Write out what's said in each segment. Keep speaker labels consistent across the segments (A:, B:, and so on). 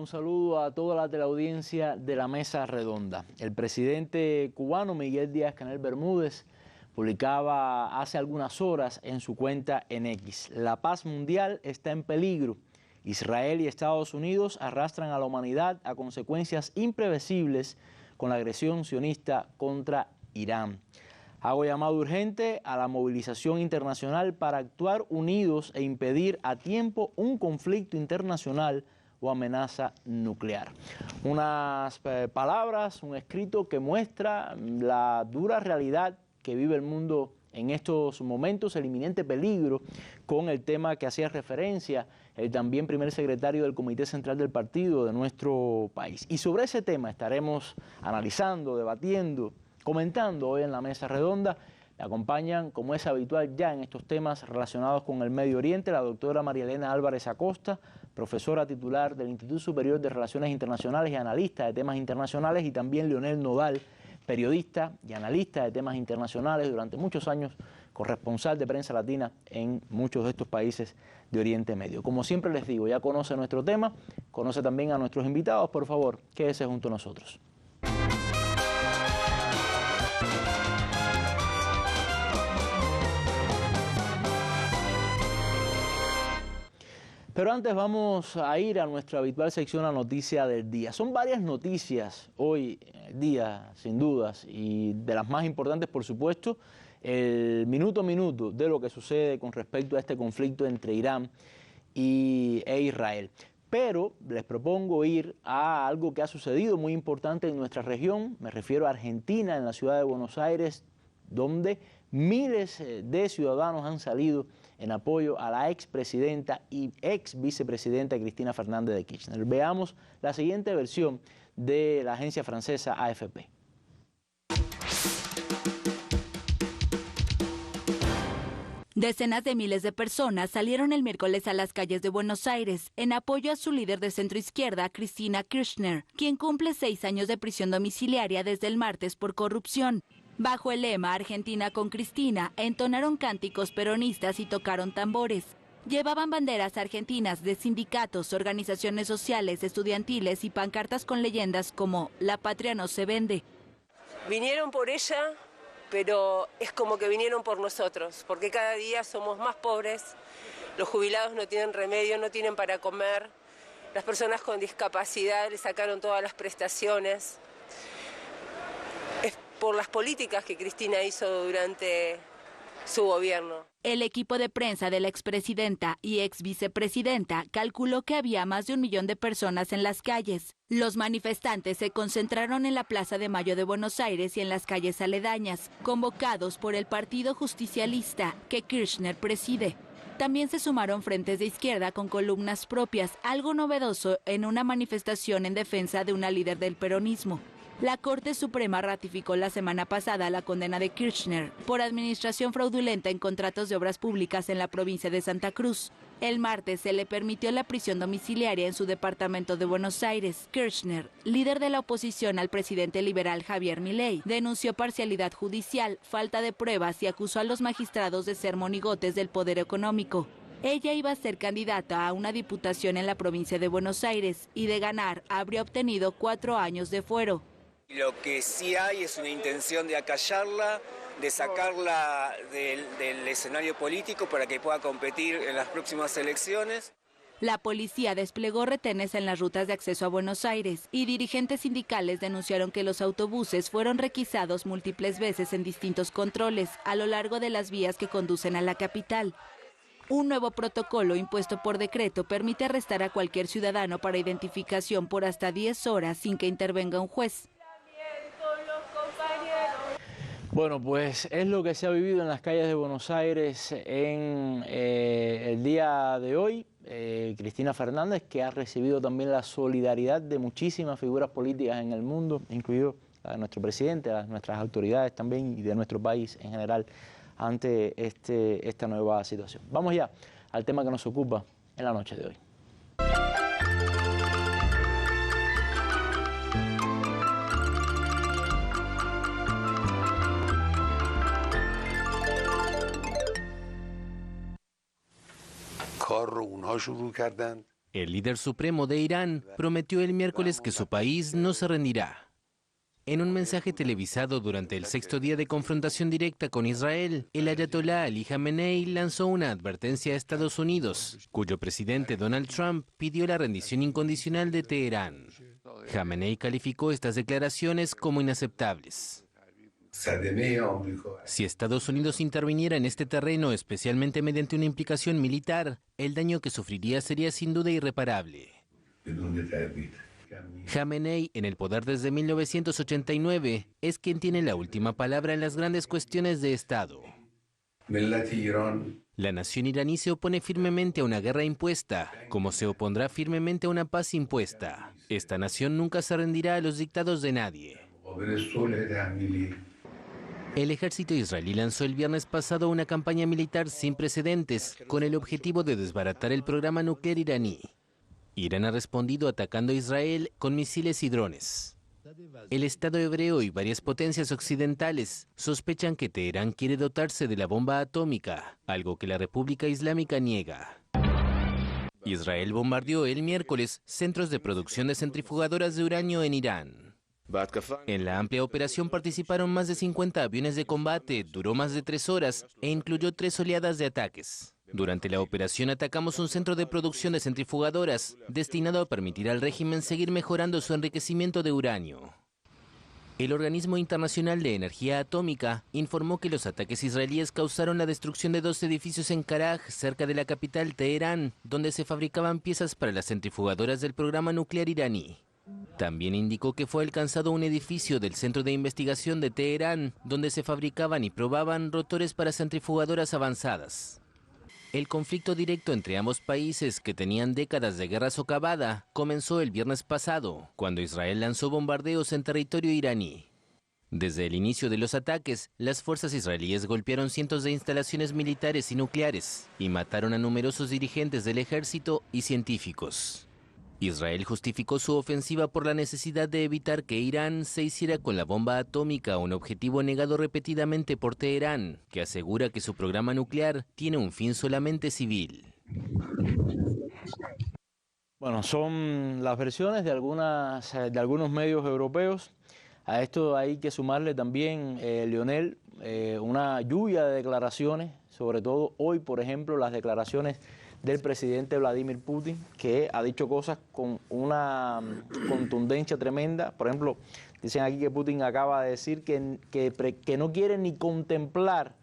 A: un saludo a toda la teleaudiencia de la Mesa Redonda. El presidente cubano Miguel Díaz-Canel Bermúdez publicaba hace algunas horas en su cuenta en X: la paz mundial está en peligro. Israel y Estados Unidos arrastran a la humanidad a consecuencias imprevisibles con la agresión sionista contra Irán. Hago llamado urgente a la movilización internacional para actuar unidos e impedir a tiempo un conflicto internacional o amenaza nuclear. Unas palabras, un escrito que muestra la dura realidad que vive el mundo en estos momentos, el inminente peligro, con el tema que hacía referencia el también primer secretario del Comité Central del Partido de nuestro país. Y sobre ese tema estaremos analizando, debatiendo, comentando hoy en la Mesa Redonda. Me acompañan, como es habitual ya en estos temas relacionados con el Medio Oriente, la doctora María Elena Álvarez Acosta, profesora titular del Instituto Superior de Relaciones Internacionales y analista de temas internacionales, y también Leonel Nodal, periodista y analista de temas internacionales, durante muchos años corresponsal de Prensa Latina en muchos de estos países de Oriente Medio. Como siempre les digo, ya conoce nuestro tema, conoce también a nuestros invitados. Por favor, quédese junto a nosotros. Pero antes vamos a ir a nuestra habitual sección, la noticia del día. Son varias noticias hoy en el día, sin dudas, y de las más importantes, por supuesto, el minuto a minuto de lo que sucede con respecto a este conflicto entre Irán e Israel. Pero les propongo ir a algo que ha sucedido muy importante en nuestra región. Me refiero a Argentina, en la ciudad de Buenos Aires, donde miles de ciudadanos han salido en apoyo a la expresidenta y ex vicepresidenta Cristina Fernández de Kirchner. Veamos la siguiente versión de la agencia francesa AFP.
B: Decenas de miles de personas salieron el miércoles a las calles de Buenos Aires en apoyo a su líder de centroizquierda, Cristina Kirchner, quien cumple 6 años de prisión domiciliaria desde el martes por corrupción. Bajo el lema Argentina con Cristina, entonaron cánticos peronistas y tocaron tambores. Llevaban banderas argentinas de sindicatos, organizaciones sociales, estudiantiles y pancartas con leyendas como "La patria no se vende".
C: Vinieron por ella, pero es como que vinieron por nosotros, porque cada día somos más pobres, los jubilados no tienen remedio, no tienen para comer, las personas con discapacidad le sacaron todas las prestaciones. Es por las políticas que Cristina hizo durante su gobierno.
B: El equipo de prensa de la expresidenta y ex vicepresidenta calculó que había más de 1 millón de personas en las calles. Los manifestantes se concentraron en la Plaza de Mayo de Buenos Aires y en las calles aledañas, convocados por el Partido Justicialista que Kirchner preside. También se sumaron frentes de izquierda con columnas propias, algo novedoso en una manifestación en defensa de una líder del peronismo. La Corte Suprema ratificó la semana pasada la condena de Kirchner por administración fraudulenta en contratos de obras públicas en la provincia de Santa Cruz. El martes se le permitió la prisión domiciliaria en su departamento de Buenos Aires. Kirchner, líder de la oposición al presidente liberal Javier Milei, denunció parcialidad judicial, falta de pruebas y acusó a los magistrados de ser monigotes del poder económico. Ella iba a ser candidata a una diputación en la provincia de Buenos Aires y de ganar habría obtenido 4 años de fuero.
D: Lo que sí hay es una intención de acallarla, de sacarla del escenario político para que pueda competir en las próximas elecciones.
B: La policía desplegó retenes en las rutas de acceso a Buenos Aires y dirigentes sindicales denunciaron que los autobuses fueron requisados múltiples veces en distintos controles a lo largo de las vías que conducen a la capital. Un nuevo protocolo impuesto por decreto permite arrestar a cualquier ciudadano para identificación por hasta 10 horas sin que intervenga un juez.
A: Bueno, pues es lo que se ha vivido en las calles de Buenos Aires en el día de hoy. Cristina Fernández, que ha recibido también la solidaridad de muchísimas figuras políticas en el mundo, incluido la de nuestro presidente, de nuestras autoridades también y de nuestro país en general, ante esta nueva situación. Vamos ya al tema que nos ocupa en la noche de hoy.
E: کار رو اونها شروع کردند El líder supremo de Irán prometió el miércoles que su país no se rendirá. En un mensaje televisado durante el 6º día de confrontación directa con Israel, el ayatolá Ali Khamenei lanzó una advertencia a Estados Unidos, cuyo presidente Donald Trump pidió la rendición incondicional de Teherán. Khamenei calificó estas declaraciones como inaceptables. Si Estados Unidos interviniera en este terreno, especialmente mediante una implicación militar, el daño que sufriría sería sin duda irreparable. Khamenei, en el poder desde 1989, es quien tiene la última palabra en las grandes cuestiones de Estado. La nación iraní se opone firmemente a una guerra impuesta, como se opondrá firmemente a una paz impuesta. Esta nación nunca se rendirá a los dictados de nadie. El ejército israelí lanzó el viernes pasado una campaña militar sin precedentes con el objetivo de desbaratar el programa nuclear iraní. Irán ha respondido atacando a Israel con misiles y drones. El Estado hebreo y varias potencias occidentales sospechan que Teherán quiere dotarse de la bomba atómica, algo que la República Islámica niega. Israel bombardeó el miércoles centros de producción de centrifugadoras de uranio en Irán. En la amplia operación participaron más de 50 aviones de combate, duró más de 3 horas e incluyó 3 oleadas de ataques. Durante la operación atacamos un centro de producción de centrifugadoras destinado a permitir al régimen seguir mejorando su enriquecimiento de uranio. El Organismo Internacional de Energía Atómica informó que los ataques israelíes causaron la destrucción de 2 edificios en Karaj, cerca de la capital Teherán, donde se fabricaban piezas para las centrifugadoras del programa nuclear iraní. También indicó que fue alcanzado un edificio del Centro de Investigación de Teherán, donde se fabricaban y probaban rotores para centrifugadoras avanzadas. El conflicto directo entre ambos países, que tenían décadas de guerra socavada, comenzó el viernes pasado, cuando Israel lanzó bombardeos en territorio iraní. Desde el inicio de los ataques, las fuerzas israelíes golpearon cientos de instalaciones militares y nucleares y mataron a numerosos dirigentes del ejército y científicos. Israel justificó su ofensiva por la necesidad de evitar que Irán se hiciera con la bomba atómica, un objetivo negado repetidamente por Teherán, que asegura que su programa nuclear tiene un fin solamente civil.
A: Bueno, son las versiones de algunos medios europeos. A esto hay que sumarle también, Lionel, una lluvia de declaraciones, sobre todo hoy, por ejemplo, las declaraciones del presidente Vladimir Putin, que ha dicho cosas con una contundencia tremenda. Por ejemplo, dicen aquí que Putin acaba de decir que no quiere ni contemplar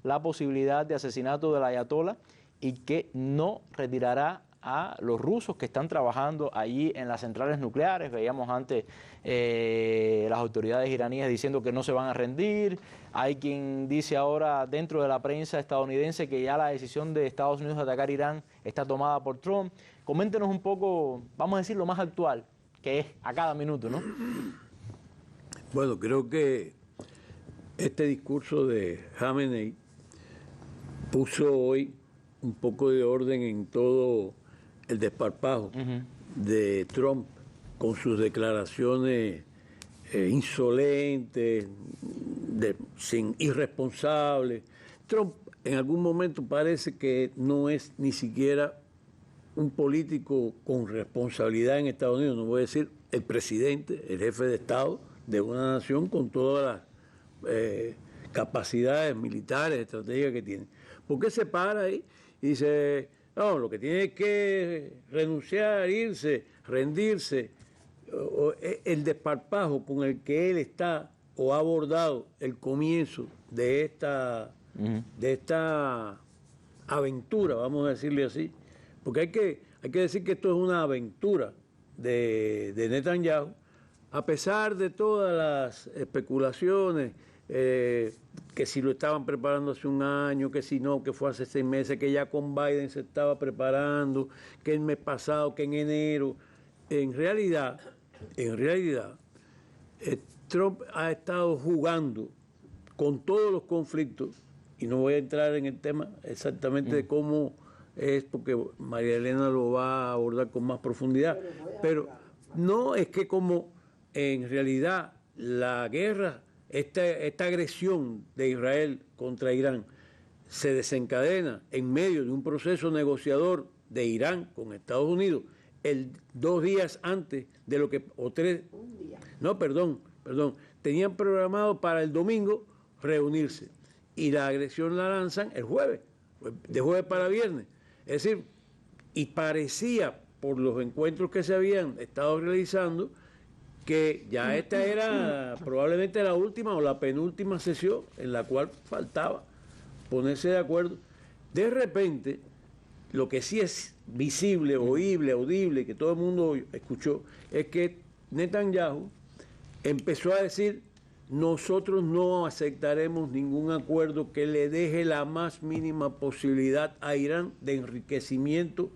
A: la posibilidad de asesinato del ayatolá y que no retirará a los rusos que están trabajando allí en las centrales nucleares. Veíamos antes las autoridades iraníes diciendo que no se van a rendir. Hay quien dice ahora dentro de la prensa estadounidense que ya la decisión de Estados Unidos de atacar Irán está tomada por Trump. Coméntenos un poco, vamos a decir, lo más actual, que es a cada minuto, ¿no?
F: Bueno, creo que este discurso de Khamenei puso hoy un poco de orden en todo el desparpajo de Trump con sus declaraciones insolentes, irresponsables. Trump en algún momento parece que no es ni siquiera un político con responsabilidad en Estados Unidos, no voy a decir el presidente, el jefe de Estado de una nación con todas las capacidades militares, estratégicas que tiene. ¿Por qué se para ahí y dice, no, lo que tiene es que renunciar, irse, rendirse? El desparpajo con el que él está o ha abordado el comienzo de esta aventura, vamos a decirle así, porque hay que decir que esto es una aventura de Netanyahu, a pesar de todas las especulaciones, que si lo estaban preparando hace un año, que si no, que fue hace 6 meses, que ya con Biden se estaba preparando, que el mes pasado, que en enero. En realidad, Trump ha estado jugando con todos los conflictos, y no voy a entrar en el tema exactamente de cómo es, porque María Elena lo va a abordar con más profundidad, pero no es que como en realidad la guerra, esta agresión de Israel contra Irán se desencadena en medio de un proceso negociador de Irán con Estados Unidos, 2 días antes de lo que, o 3, no, perdón, tenían programado para el domingo reunirse y la agresión la lanzan el jueves, de jueves para viernes. Es decir, y parecía, por los encuentros que se habían estado realizando, que ya esta era probablemente la última o la penúltima sesión en la cual faltaba ponerse de acuerdo. De repente, lo que sí es visible, oíble, audible, que todo el mundo escuchó, es que Netanyahu empezó a decir: nosotros no aceptaremos ningún acuerdo que le deje la más mínima posibilidad a Irán de enriquecimiento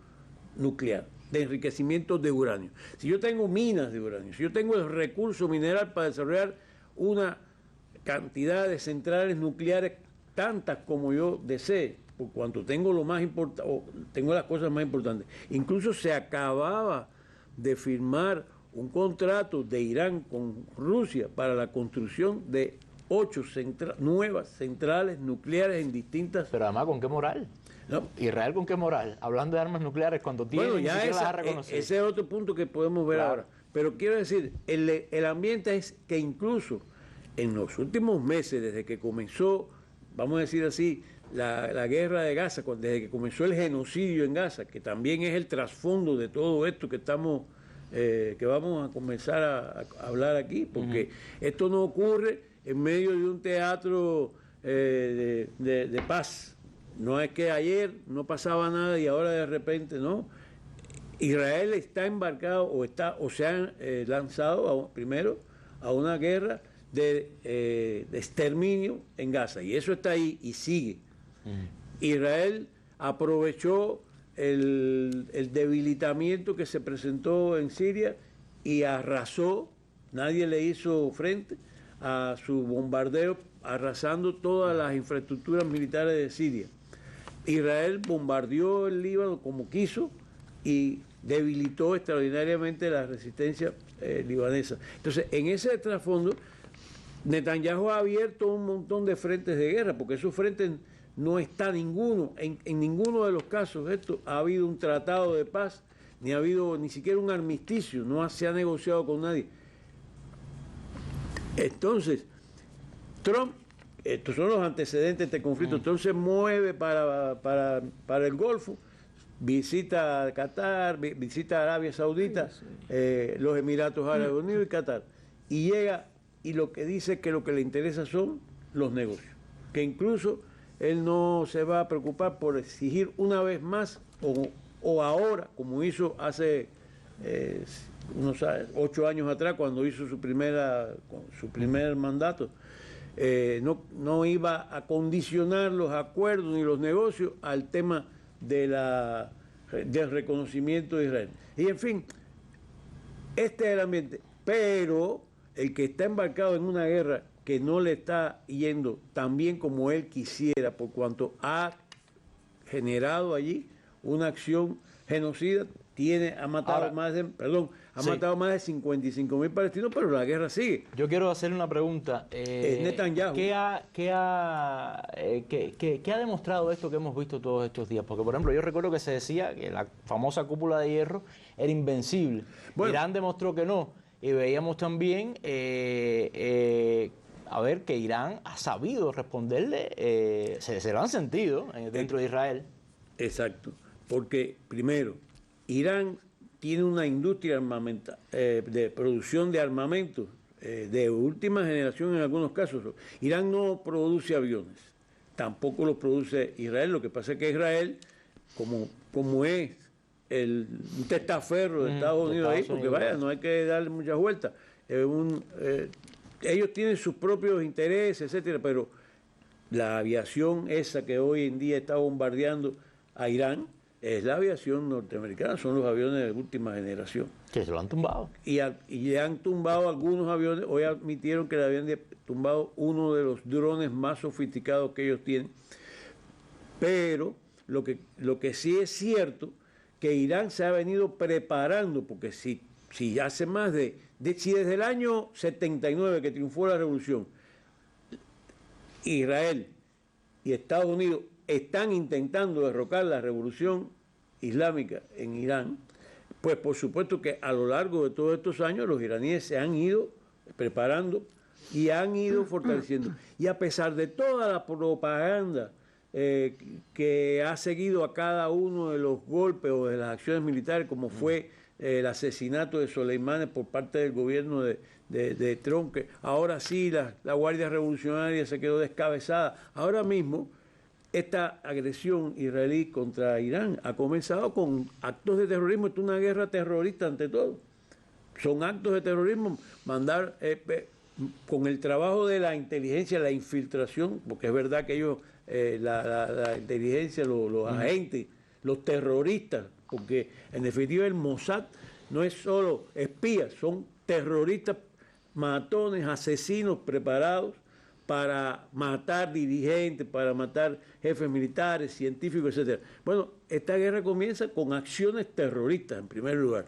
F: nuclear, de enriquecimiento de uranio. Si yo tengo minas de uranio, si yo tengo el recurso mineral para desarrollar una cantidad de centrales nucleares tantas como yo desee, por cuanto tengo lo más importante, tengo las cosas más importantes. Incluso se acababa de firmar un contrato de Irán con Rusia para la construcción de 8 nuevas centrales nucleares en distintas...
A: Pero además, ¿con qué moral?
F: ¿No?
A: Israel, ¿con qué moral? Hablando de armas nucleares cuando tiene
F: Bueno,
A: ni
F: ya
A: siquiera las ha reconocido.
F: ese es otro punto que podemos ver ahora. Pero quiero decir, el ambiente es que incluso en los últimos meses, desde que comenzó, vamos a decir así, la guerra de Gaza, desde que comenzó el genocidio en Gaza, que también es el trasfondo de todo esto que estamos... que vamos a comenzar a hablar aquí, porque esto no ocurre en medio de un teatro de paz. No es que ayer no pasaba nada y ahora de repente no. Israel está embarcado o se han lanzado primero a una guerra de exterminio en Gaza, y eso está ahí y sigue. Israel aprovechó el debilitamiento que se presentó en Siria y arrasó, nadie le hizo frente a su bombardeo, arrasando todas las infraestructuras militares de Siria. Israel bombardeó el Líbano como quiso y debilitó extraordinariamente la resistencia libanesa. Entonces, en ese trasfondo, Netanyahu ha abierto un montón de frentes de guerra, porque esos frentes no está ninguno, en ninguno de los casos esto ha habido un tratado de paz, ni ha habido ni siquiera un armisticio, no se ha negociado con nadie. Entonces, Trump, estos son los antecedentes de este conflicto, Trump se mueve para el Golfo, visita Qatar, visita Arabia Saudita, los Emiratos Árabes Unidos y Qatar, y llega y lo que dice que lo que le interesa son los negocios, que incluso él no se va a preocupar por exigir una vez más o ahora, como hizo hace unos 8 años atrás, cuando hizo su primer mandato. No iba a condicionar los acuerdos ni los negocios al tema del reconocimiento de Israel. Y en fin, este es el ambiente. Pero el que está embarcado en una guerra que no le está yendo tan bien como él quisiera, por cuanto ha generado allí una acción genocida, ha matado más de 55.000 palestinos, pero la guerra sigue.
A: Yo quiero hacerle una pregunta.
F: Netanyahu.
A: ¿Qué ha demostrado esto que hemos visto todos estos días? Porque, por ejemplo, yo recuerdo que se decía que la famosa cúpula de hierro era invencible. Bueno, Irán demostró que no. Y veíamos también, a ver, que Irán ha sabido responderle, se lo han sentido dentro de Israel.
F: Exacto, porque primero, Irán tiene una industria de producción de armamentos de última generación en algunos casos. Irán no produce aviones, tampoco los produce Israel. Lo que pasa es que Israel, como es un testaferro de Estados Unidos ahí, porque vaya, no hay que darle muchas vueltas. Ellos tienen sus propios intereses, etcétera, pero la aviación esa que hoy en día está bombardeando a Irán es la aviación norteamericana, son los aviones de última generación.
A: Que se lo han tumbado.
F: Y le han tumbado algunos aviones. Hoy admitieron que le habían tumbado uno de los drones más sofisticados que ellos tienen. Pero lo que sí es cierto, que Irán se ha venido preparando, porque si hace más si desde el año 79 que triunfó la revolución, Israel y Estados Unidos están intentando derrocar la revolución islámica en Irán, Pues por supuesto que a lo largo de todos estos años los iraníes se han ido preparando y han ido fortaleciendo. Y a pesar de toda la propaganda que ha seguido a cada uno de los golpes o de las acciones militares, como fue el asesinato de Soleimani por parte del gobierno de Trump, que ahora sí la Guardia Revolucionaria se quedó descabezada. Ahora mismo esta agresión israelí contra Irán ha comenzado con actos de terrorismo. Esto es una guerra terrorista ante todo. Son actos de terrorismo, mandar con el trabajo de la inteligencia, la infiltración, porque es verdad que ellos, la inteligencia, los agentes, los terroristas, porque en definitiva el Mossad no es solo espías, son terroristas, matones, asesinos preparados para matar dirigentes, para matar jefes militares, científicos, etc. Bueno, esta guerra comienza con acciones terroristas en primer lugar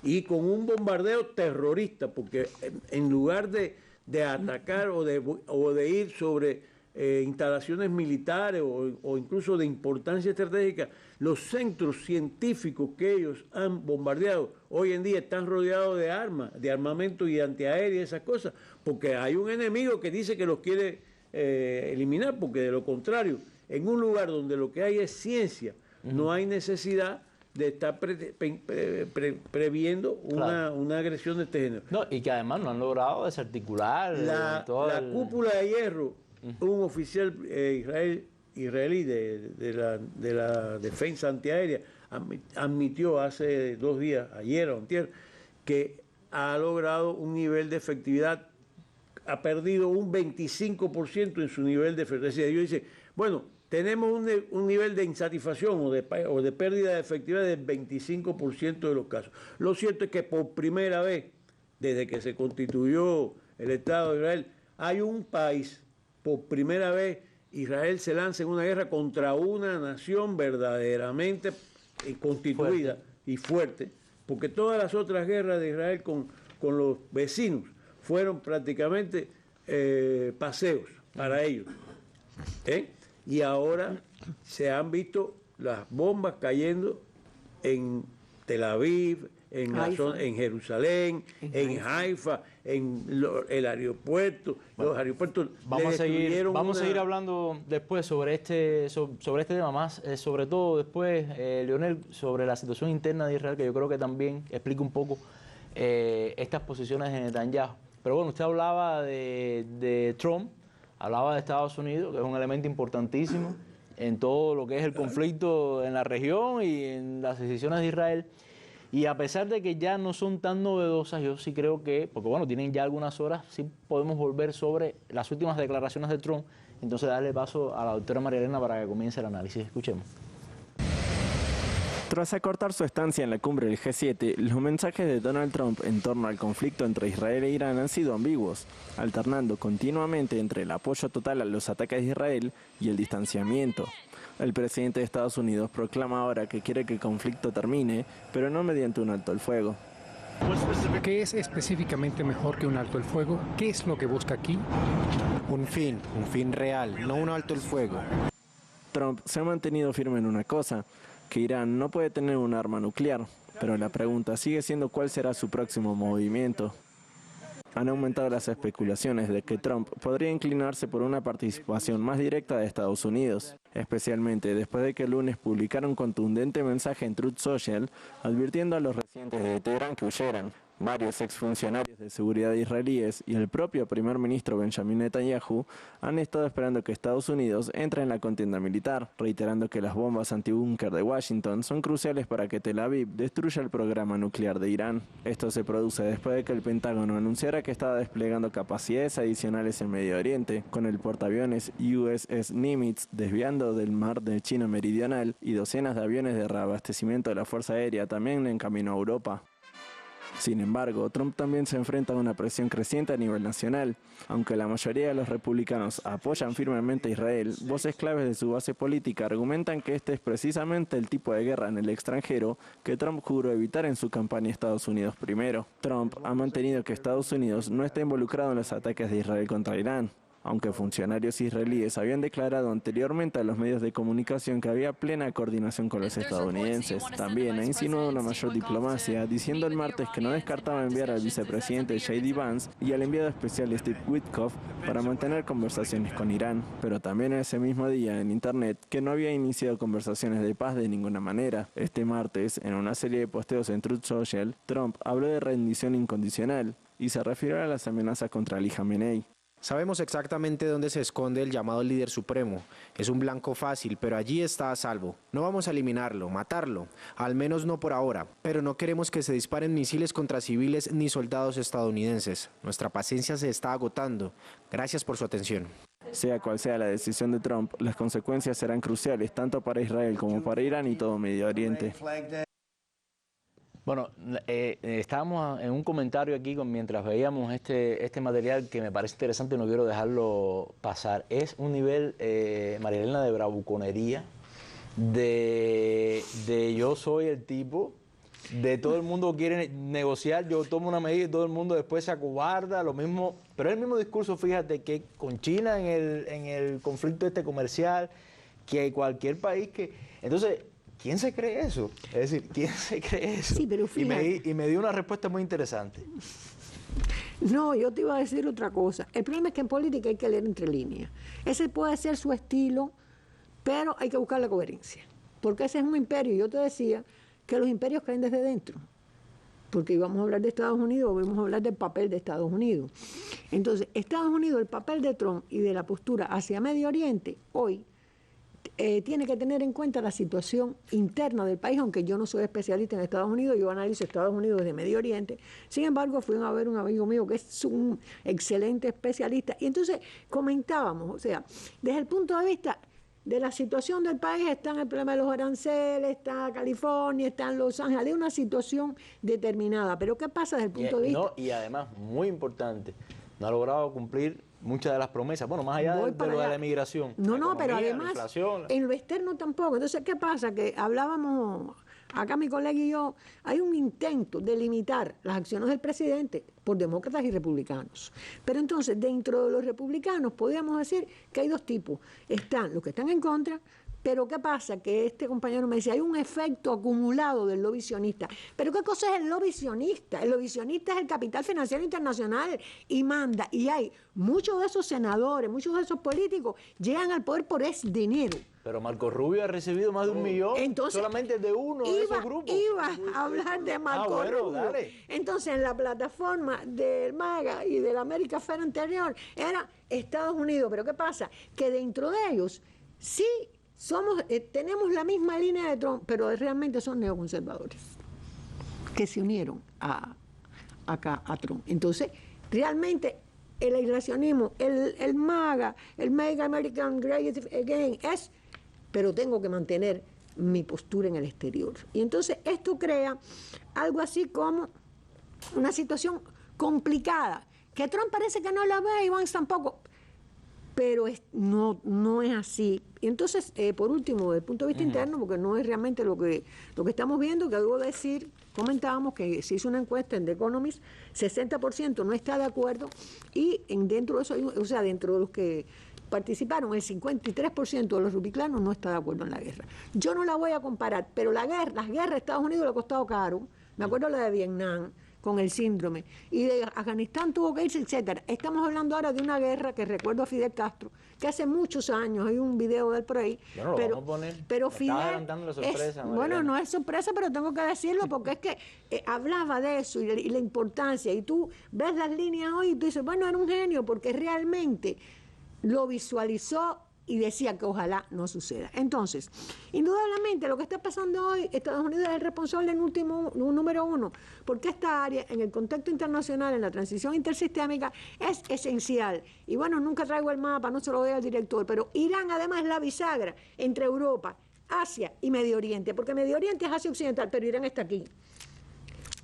F: y con un bombardeo terrorista, porque en lugar de atacar o de ir sobre instalaciones militares o incluso de importancia estratégica, los centros científicos que ellos han bombardeado hoy en día están rodeados de armas, de armamento y antiaéreo y esas cosas, porque hay un enemigo que dice que los quiere eliminar, porque de lo contrario, en un lugar donde lo que hay es ciencia, no hay necesidad de estar previendo una agresión de este género.
A: No, y que además no han logrado desarticular
F: la cúpula de hierro. Un oficial israelí de la defensa antiaérea admitió hace 2 días, ayer o antier, que ha logrado un nivel de efectividad, ha perdido un 25% en su nivel de efectividad. Es decir, ellos dicen, bueno, tenemos un nivel de insatisfacción o de pérdida de efectividad del 25% de los casos. Lo cierto es que por primera vez, desde que se constituyó el Estado de Israel, hay un país. Por primera vez, Israel se lanza en una guerra contra una nación verdaderamente constituida y fuerte, porque todas las otras guerras de Israel con los vecinos fueron prácticamente paseos para ellos. Y ahora se han visto las bombas cayendo en Tel Aviv, en Jerusalén, en Haifa, en el aeropuerto. Bueno, los aeropuertos
A: vamos a seguir hablando después sobre este tema más, sobre todo después, Leonel, sobre la situación interna de Israel, que yo creo que también explica un poco estas posiciones de Netanyahu. Pero bueno, usted hablaba de Trump, hablaba de Estados Unidos, que es un elemento importantísimo en todo lo que es el conflicto en la región y en las decisiones de Israel. Y a pesar de que ya no son tan novedosas, yo sí creo que, porque bueno, tienen ya algunas horas, sí podemos volver sobre las últimas declaraciones de Trump. Entonces darle paso a la doctora María Elena para que comience el análisis. Escuchemos.
G: Tras acortar su estancia en la cumbre del G7, los mensajes de Donald Trump en torno al conflicto entre Israel e Irán han sido ambiguos, alternando continuamente entre el apoyo total a los ataques de Israel y el distanciamiento. El presidente de Estados Unidos proclama ahora que quiere que el conflicto termine, pero no mediante un alto el fuego.
H: ¿Qué es específicamente mejor que un alto el fuego? ¿Qué es lo que busca aquí?
I: Un fin real, no un alto el fuego.
G: Trump se ha mantenido firme en una cosa, que Irán no puede tener un arma nuclear, pero la pregunta sigue siendo cuál será su próximo movimiento. Han aumentado las especulaciones de que Trump podría inclinarse por una participación más directa de Estados Unidos, especialmente después de que el lunes publicara un contundente mensaje en Truth Social advirtiendo a los residentes de Teherán que huyeran. Varios exfuncionarios de seguridad israelíes y el propio primer ministro Benjamin Netanyahu han estado esperando que Estados Unidos entre en la contienda militar, reiterando que las bombas antibúnker de Washington son cruciales para que Tel Aviv destruya el programa nuclear de Irán. Esto se produce después de que el Pentágono anunciara que estaba desplegando capacidades adicionales en Medio Oriente, con el portaaviones USS Nimitz desviando del mar de China Meridional y docenas de aviones de reabastecimiento de la Fuerza Aérea también en camino a Europa. Sin embargo, Trump también se enfrenta a una presión creciente a nivel nacional. Aunque la mayoría de los republicanos apoyan firmemente a Israel, voces claves de su base política argumentan que este es precisamente el tipo de guerra en el extranjero que Trump juró evitar en su campaña Estados Unidos primero. Trump ha mantenido que Estados Unidos no está involucrado en los ataques de Israel contra Irán. aunque funcionarios israelíes habían declarado anteriormente a los medios de comunicación que había plena coordinación con los estadounidenses. También ha insinuado una mayor diplomacia, diciendo el martes que no descartaba enviar al vicepresidente J.D. Vance y al enviado especial Steve Witkoff para mantener conversaciones con Irán, pero también ese mismo día en internet que no había iniciado conversaciones de paz de ninguna manera. Este martes, en una serie de posteos en Truth Social, Trump habló de rendición incondicional y se refirió a las amenazas contra Ali Khamenei.
I: Sabemos exactamente dónde se esconde el llamado líder supremo. Es un blanco fácil, pero allí está a salvo. No vamos a eliminarlo, matarlo, al menos no por ahora, pero no queremos que se disparen misiles contra civiles ni soldados estadounidenses. Nuestra paciencia se está agotando. Gracias por su atención.
G: Sea cual sea la decisión de Trump, las consecuencias serán cruciales tanto para Israel como para Irán y todo Medio Oriente.
A: Bueno, estábamos en un comentario aquí mientras veíamos este material que me parece interesante y no quiero dejarlo pasar. Es un nivel, María Elena, de bravuconería, de yo soy el tipo, de todo el mundo quiere negociar, yo tomo una medida y todo el mundo después se acobarda, lo mismo, pero es el mismo discurso, fíjate, que con China en el conflicto comercial, que cualquier país que... Entonces, ¿quién se cree eso? Es decir, ¿quién se cree eso?
J: Sí, pero fíjate,
A: y me dio una respuesta muy interesante.
J: No, yo te iba a decir otra cosa. El problema es que en política hay que leer entre líneas. Ese puede ser su estilo, pero hay que buscar la coherencia. Porque ese es un imperio. Yo te decía que los imperios caen desde dentro. Porque íbamos a hablar de Estados Unidos, vamos a hablar del papel de Estados Unidos. Entonces, Estados Unidos, el papel de Trump y de la postura hacia Medio Oriente, hoy, tiene que tener en cuenta la situación interna del país, aunque yo no soy especialista en Estados Unidos, yo analizo Estados Unidos desde Medio Oriente. Sin embargo, fui a ver un amigo mío que es un excelente especialista, y entonces comentábamos, o sea, desde el punto de vista de la situación del país, está el problema de los aranceles, está California, está en Los Ángeles, hay una situación determinada, pero ¿qué pasa desde el punto de vista?
A: No, y además, muy importante, no ha logrado cumplir muchas de las promesas, bueno, más allá de lo de la emigración.
J: No, pero además, en lo externo tampoco. Entonces, ¿qué pasa? Que hablábamos, acá mi colega y yo, hay un intento de limitar las acciones del presidente por demócratas y republicanos. Pero entonces, dentro de los republicanos, podríamos decir que hay dos tipos. Están los que están en contra, pero ¿qué pasa? Que este compañero me dice, hay un efecto acumulado del lobby sionista. ¿Pero qué cosa es el lobby sionista? El lobby sionista es el capital financiero internacional y manda. Y hay muchos de esos senadores, muchos de esos políticos llegan al poder por ese dinero.
A: Pero Marco Rubio ha recibido más de 1 millón, entonces, solamente de uno de esos grupos.
J: Iba a hablar de Marco Rubio.
A: Dale.
J: Entonces, en la plataforma del MAGA y del America Fair anterior era Estados Unidos. Pero ¿qué pasa? Que dentro de ellos sí tenemos la misma línea de Trump, pero realmente son neoconservadores que se unieron a Trump. Entonces, realmente el aislacionismo, el MAGA, el Make America Great Again, pero tengo que mantener mi postura en el exterior. Y entonces esto crea algo así como una situación complicada, que Trump parece que no la ve y Vance tampoco, pero no es así. Y entonces, por último, desde el punto de vista interno, porque no es realmente lo que estamos viendo, que debo decir, comentábamos que se hizo una encuesta en The Economist, 60% no está de acuerdo, y dentro de eso, o sea, dentro de los que participaron, el 53% de los republicanos no está de acuerdo en la guerra. Yo no la voy a comparar, pero las guerras a Estados Unidos le ha costado caro. Me acuerdo la de Vietnam, con el síndrome, y de Afganistán tuvo que irse, etcétera. Estamos hablando ahora de una guerra que recuerdo a Fidel Castro, que hace muchos años, hay un video de él por ahí,
A: bueno,
J: pero,
A: vamos a poner.
J: Pero Fidel
A: la sorpresa,
J: bueno, no es sorpresa, pero tengo que decirlo porque es que hablaba de eso y la importancia, y tú ves las líneas hoy y tú dices, bueno, era un genio porque realmente lo visualizó y decía que ojalá no suceda. Entonces, indudablemente lo que está pasando hoy, Estados Unidos es el responsable número uno, porque esta área en el contexto internacional, en la transición intersistémica, es esencial. Y bueno, nunca traigo el mapa, no se lo doy al director, pero Irán además es la bisagra entre Europa, Asia y Medio Oriente, porque Medio Oriente es Asia Occidental, pero Irán está aquí.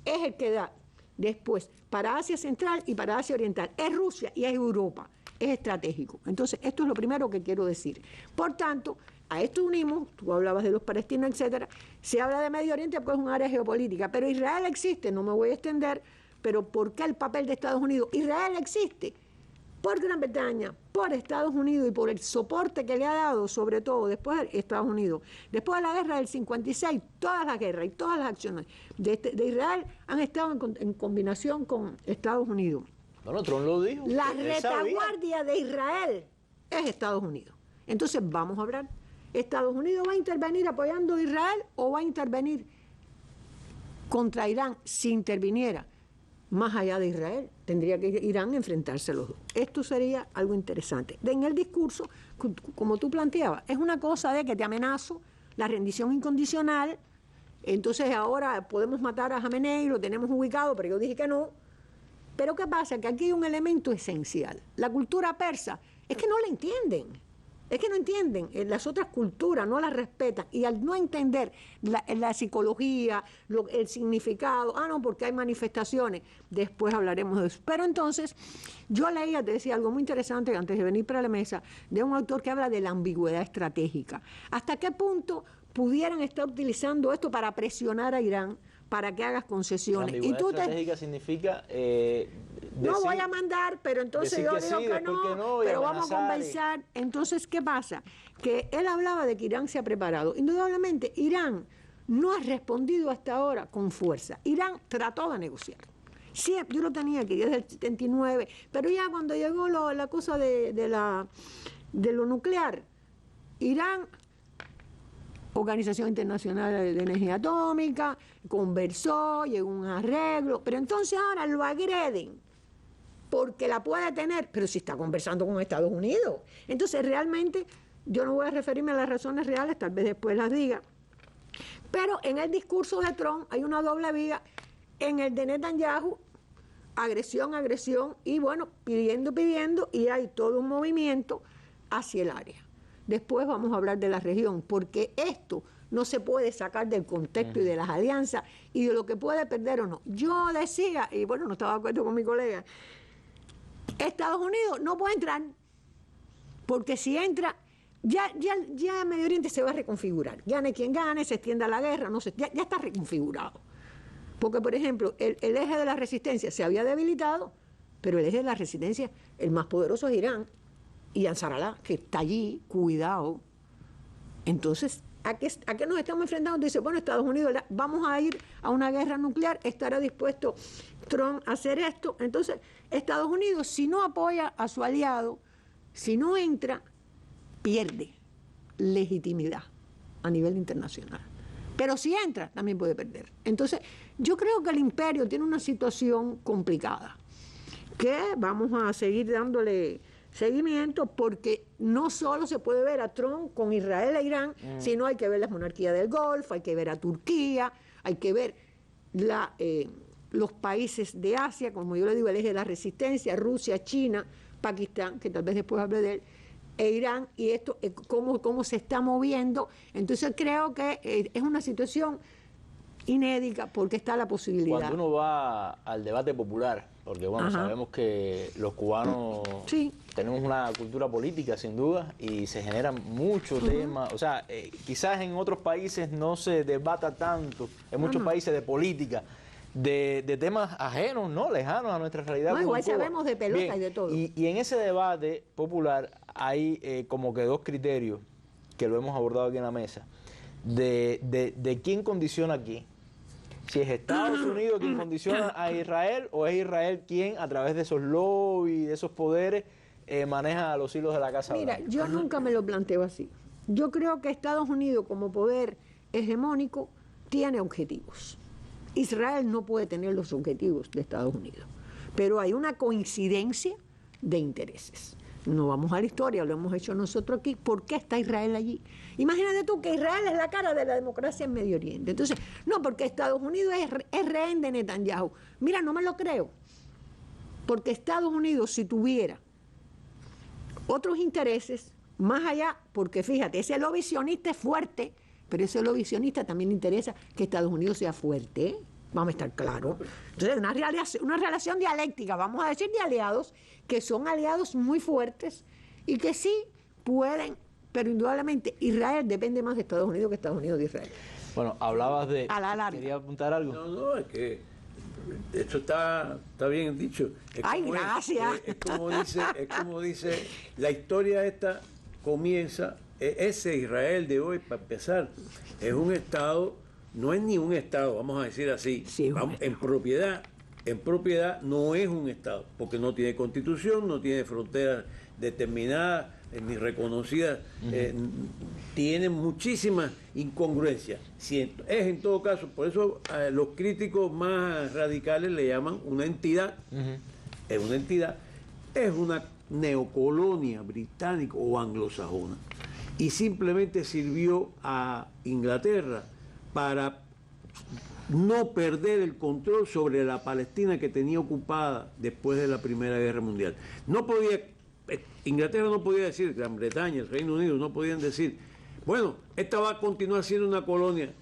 J: Es el que da después para Asia Central y para Asia Oriental. Es Rusia y es Europa. Es estratégico. Entonces, esto es lo primero que quiero decir. Por tanto, a esto unimos, tú hablabas de los palestinos, etcétera, se habla de Medio Oriente porque es un área geopolítica, pero Israel existe, no me voy a extender, pero ¿por qué el papel de Estados Unidos? Israel existe por Gran Bretaña, por Estados Unidos y por el soporte que le ha dado, sobre todo después de Estados Unidos. Después de la guerra del 56, todas las guerras y todas las acciones de Israel han estado en combinación con Estados Unidos.
A: Bueno, Trump lo dijo.
J: La retaguardia de Israel es Estados Unidos. Entonces vamos a hablar. ¿Estados Unidos va a intervenir apoyando a Israel o va a intervenir contra Irán si interviniera más allá de Israel? Tendría que Irán enfrentarse a los dos. Esto sería algo interesante. En el discurso, como tú planteabas, es una cosa de que te amenazo, la rendición incondicional, entonces ahora podemos matar a Jamenei, lo tenemos ubicado, pero yo dije que no. Pero ¿qué pasa? Que aquí hay un elemento esencial. La cultura persa es que no la entienden. Es que no entienden, las otras culturas no las respetan, y al no entender la psicología, el significado, no, porque hay manifestaciones, después hablaremos de eso. Pero entonces, yo leía, te decía algo muy interesante antes de venir para la mesa, de un autor que habla de la ambigüedad estratégica. ¿Hasta qué punto pudieran estar utilizando esto para presionar a Irán para que hagas concesiones?
A: La ambigüedad estratégica significa...
J: no voy a mandar, pero entonces yo digo que no, pero vamos a conversar. Entonces, ¿qué pasa? Que él hablaba de que Irán se ha preparado. Indudablemente, Irán no ha respondido hasta ahora con fuerza. Irán trató de negociar. Sí, yo lo tenía aquí desde el 79, pero ya cuando llegó la cosa de lo nuclear, Irán, Organización Internacional de Energía Atómica, conversó, llegó a un arreglo, pero entonces ahora lo agreden porque la puede tener, pero si está conversando con Estados Unidos. Entonces realmente yo no voy a referirme a las razones reales, tal vez después las diga, pero en el discurso de Trump hay una doble vía, en el de Netanyahu, agresión, y bueno, pidiendo, y hay todo un movimiento hacia el área. Después vamos a hablar de la región, porque esto no se puede sacar del contexto y de las alianzas y de lo que puede perder o no. Yo decía, y bueno, no estaba de acuerdo con mi colega, Estados Unidos no puede entrar, porque si entra, ya Medio Oriente se va a reconfigurar. Gane quien gane, se extienda la guerra, ya está reconfigurado. Porque, por ejemplo, el eje de la resistencia se había debilitado, pero el eje de la resistencia, el más poderoso es Irán, y Ansarallah, que está allí, cuidado. Entonces, ¿a qué nos estamos enfrentando? Dice, bueno, Estados Unidos, vamos a ir a una guerra nuclear, estará dispuesto Trump a hacer esto. Entonces, Estados Unidos, si no apoya a su aliado, si no entra, pierde legitimidad a nivel internacional. Pero si entra, también puede perder. Entonces, yo creo que el imperio tiene una situación complicada, que vamos a seguir dándole seguimiento, porque no solo se puede ver a Trump con Israel e Irán, sino hay que ver las monarquías del Golfo, hay que ver a Turquía, hay que ver los países de Asia, como yo le digo, el eje de la resistencia, Rusia, China, Pakistán, que tal vez después hable de él, e Irán, y esto, cómo se está moviendo. Entonces creo que es una situación inédita, porque está la posibilidad.
A: Cuando uno va al debate popular, porque bueno, sabemos que los cubanos tenemos una cultura política sin duda y se generan muchos temas, o sea, quizás en otros países no se debata tanto, en muchos países de política, de temas ajenos, no lejanos a nuestra realidad.
J: No, igual sabemos de pelota y de todo.
A: Y en ese debate popular hay como que dos criterios que lo hemos abordado aquí en la mesa, de quién condiciona a quién. Si es Estados Unidos quien condiciona a Israel, o es Israel quien, a través de esos lobbies, de esos poderes, maneja los hilos de la Casa Blanca.
J: Mira, yo nunca me lo planteo así. Yo creo que Estados Unidos, como poder hegemónico, tiene objetivos. Israel no puede tener los objetivos de Estados Unidos, pero hay una coincidencia de intereses. No vamos a la historia, lo hemos hecho nosotros aquí. ¿Por qué está Israel allí? Imagínate tú que Israel es la cara de la democracia en Medio Oriente. Entonces, no, porque Estados Unidos es rehén de Netanyahu. Mira, no me lo creo. Porque Estados Unidos, si tuviera otros intereses, más allá, porque fíjate, ese lobby sionista es fuerte, pero ese lobby sionista también interesa que Estados Unidos sea fuerte. Vamos a estar claros. Entonces, una relación dialéctica, vamos a decir, de aliados, que son aliados muy fuertes y que sí pueden, pero indudablemente Israel depende más de Estados Unidos que Estados Unidos de Israel.
A: Bueno, hablabas de...
J: A la larga.
A: ¿Quería apuntar algo?
F: No, es que esto está bien dicho.
J: Ay, gracias.
F: Es como dice, la historia esta comienza, ese Israel de hoy, para empezar, es un Estado, no es ni un Estado, vamos a decir así,
J: sí,
F: en propiedad no es un Estado, porque no tiene constitución, no tiene fronteras determinadas ni reconocidas, tiene muchísimas incongruencias. Es en todo caso, por eso los críticos más radicales le llaman una entidad, es una entidad, es una neocolonia británica o anglosajona, y simplemente sirvió a Inglaterra para no perder el control sobre la Palestina que tenía ocupada después de la Primera Guerra Mundial. Inglaterra no podía decir, Gran Bretaña, el Reino Unido no podían decir, bueno, esta va a continuar siendo una colonia.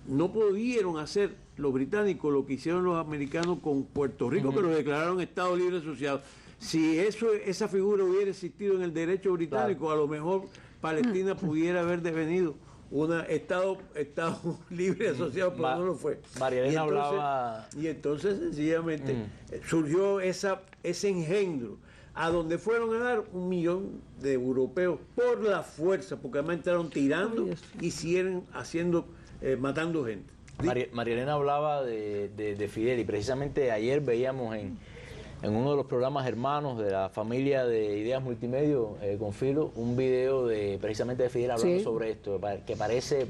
F: No pudieron hacer los británicos lo que hicieron los americanos con Puerto Rico, que lo declararon Estado Libre Asociado. Si esa figura hubiera existido en el derecho británico, claro, a lo mejor Palestina pudiera haber devenido un Estado Libre Asociado, pero no lo fue.
A: María Elena hablaba...
F: Y entonces sencillamente surgió ese engendro, a donde fueron a dar 1 millón de europeos por la fuerza, porque además entraron tirando y siguen matando gente.
A: María Elena hablaba de Fidel, y precisamente ayer veíamos en uno de los programas hermanos de la familia de Ideas Multimedia con Filo, un video precisamente de Fidel hablando sobre esto, que parece,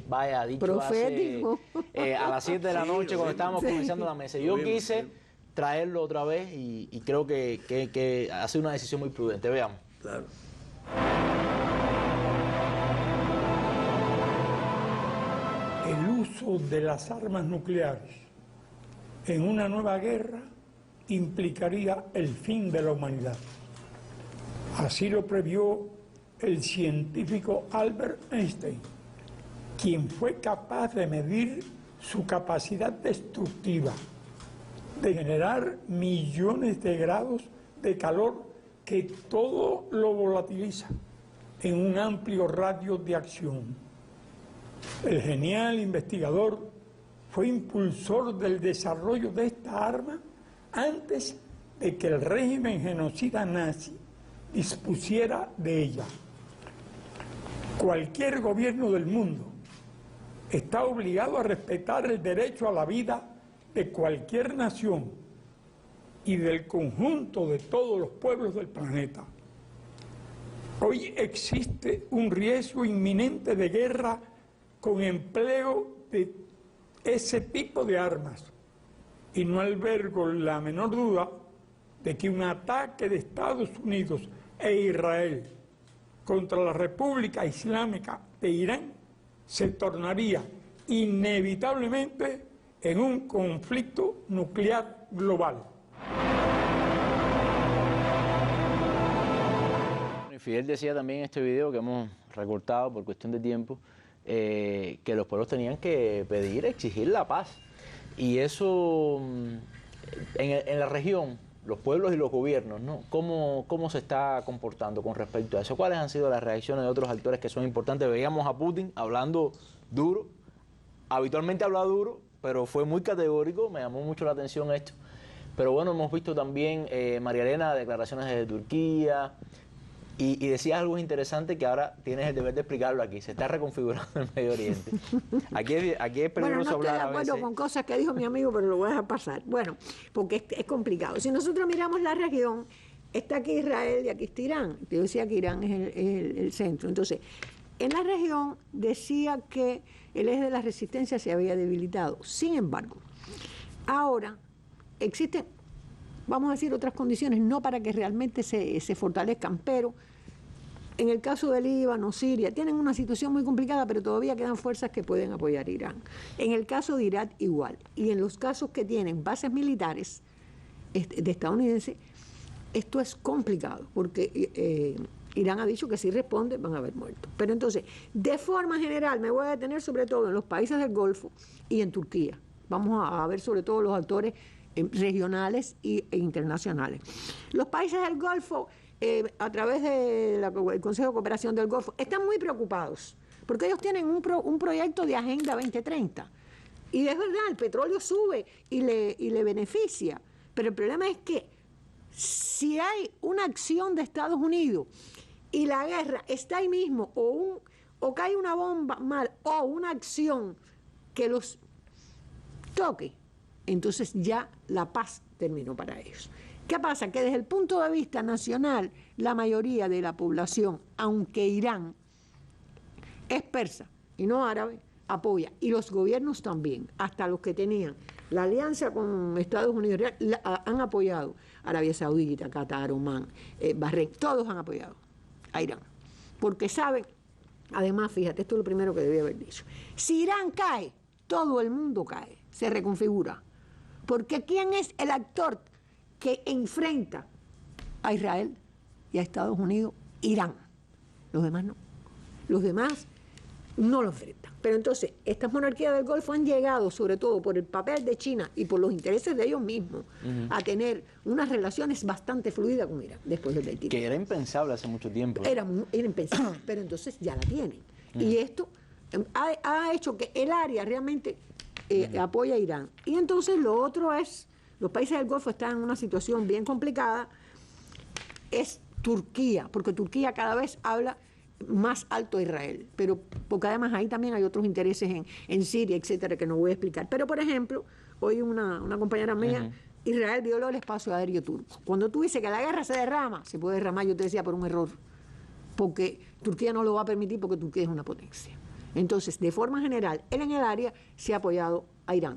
A: dicho
J: profético.
A: A las 7 de la noche cuando estábamos comenzando la mesa. Yo quise traerlo otra vez y creo que ha sido una decisión muy prudente. Veamos.
F: Claro.
K: El uso de las armas nucleares en una nueva guerra implicaría el fin de la humanidad. Así lo previó el científico Albert Einstein, quien fue capaz de medir su capacidad destructiva, de generar millones de grados de calor que todo lo volatiliza en un amplio radio de acción. El genial investigador fue impulsor del desarrollo de esta arma antes de que el régimen genocida nazi dispusiera de ella. Cualquier gobierno del mundo está obligado a respetar el derecho a la vida de cualquier nación y del conjunto de todos los pueblos del planeta. Hoy existe un riesgo inminente de guerra con empleo de ese tipo de armas, y no albergo la menor duda de que un ataque de Estados Unidos e Israel contra la República Islámica de Irán se tornaría inevitablemente en un conflicto nuclear global.
A: Fidel decía también en este video que hemos recortado por cuestión de tiempo que los pueblos tenían que pedir, exigir la paz. Y eso en la región, los pueblos y los gobiernos, ¿no? ¿Cómo se está comportando con respecto a eso? ¿Cuáles han sido las reacciones de otros actores que son importantes? Veíamos a Putin hablando duro, habitualmente habla duro, pero fue muy categórico, me llamó mucho la atención esto. Pero bueno, hemos visto también, María Elena, declaraciones de Turquía, y decías algo interesante que ahora tienes el deber de explicarlo aquí. Se está reconfigurando el Medio Oriente. Aquí es peligroso hablar a veces.
J: Bueno, no estoy de acuerdo con cosas que dijo mi amigo, pero lo voy a dejar pasar. Bueno, porque es complicado. Si nosotros miramos la región, está aquí Israel y aquí está Irán. Yo decía que Irán es el centro. Entonces, en la región decía que el eje de la resistencia se había debilitado. Sin embargo, ahora existen, vamos a decir, otras condiciones, no para que realmente se fortalezcan, pero en el caso del Líbano, Siria, tienen una situación muy complicada, pero todavía quedan fuerzas que pueden apoyar a Irán. En el caso de Irak, igual. Y en los casos que tienen bases militares de estadounidenses, esto es complicado, porque Irán ha dicho que si responde van a haber muertos. Pero entonces, de forma general, me voy a detener sobre todo en los países del Golfo y en Turquía. Vamos a ver sobre todo los actores regionales e internacionales. Los países del Golfo, a través del Consejo de Cooperación del Golfo, están muy preocupados, porque ellos tienen un proyecto de Agenda 2030, Y es verdad, el petróleo sube y le beneficia. Pero el problema es que si hay una acción de Estados Unidos y la guerra está ahí mismo, o cae una bomba mal, o una acción que los toque, entonces ya la paz terminó para ellos. ¿Qué pasa? Que desde el punto de vista nacional, la mayoría de la población, aunque Irán es persa y no árabe, apoya, y los gobiernos también, hasta los que tenían la alianza con Estados Unidos, han apoyado Arabia Saudita, Qatar, Omán, Bahrein, todos han apoyado a Irán, porque saben, además, fíjate, esto es lo primero que debía haber dicho, si Irán cae, todo el mundo cae, se reconfigura, porque ¿quién es el actor que enfrenta a Israel y a Estados Unidos? Irán. Los demás no. Los demás no lo enfrentan. Pero entonces, estas monarquías del Golfo han llegado, sobre todo por el papel de China y por los intereses de ellos mismos, a tener unas relaciones bastante fluidas con Irán, después del Tirán.
A: Que era impensable hace mucho tiempo.
J: Era impensable, pero entonces ya la tienen. Y esto ha hecho que el área realmente apoya a Irán. Y entonces lo otro es, los países del Golfo están en una situación bien complicada, es Turquía, porque Turquía cada vez habla más alto a Israel, pero porque además ahí también hay otros intereses en Siria, etcétera, que no voy a explicar. Pero, por ejemplo, hoy una compañera mía, Israel violó el espacio aéreo turco. Cuando tú dices que la guerra se derrama, se puede derramar, yo te decía, por un error, porque Turquía no lo va a permitir porque Turquía es una potencia. Entonces, de forma general, él en el área se ha apoyado a Irán.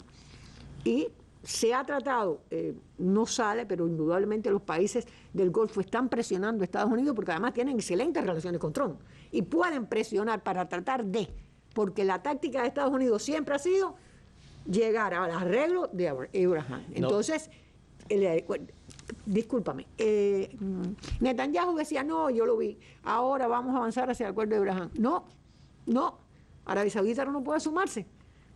J: Y se ha tratado, no sale, pero indudablemente los países del Golfo están presionando a Estados Unidos porque además tienen excelentes relaciones con Trump y pueden presionar para tratar porque la táctica de Estados Unidos siempre ha sido llegar al arreglo de Abraham. Entonces, discúlpame, Netanyahu decía, no, yo lo vi, ahora vamos a avanzar hacia el acuerdo de Abraham. No, Arabia Saudita no puede sumarse,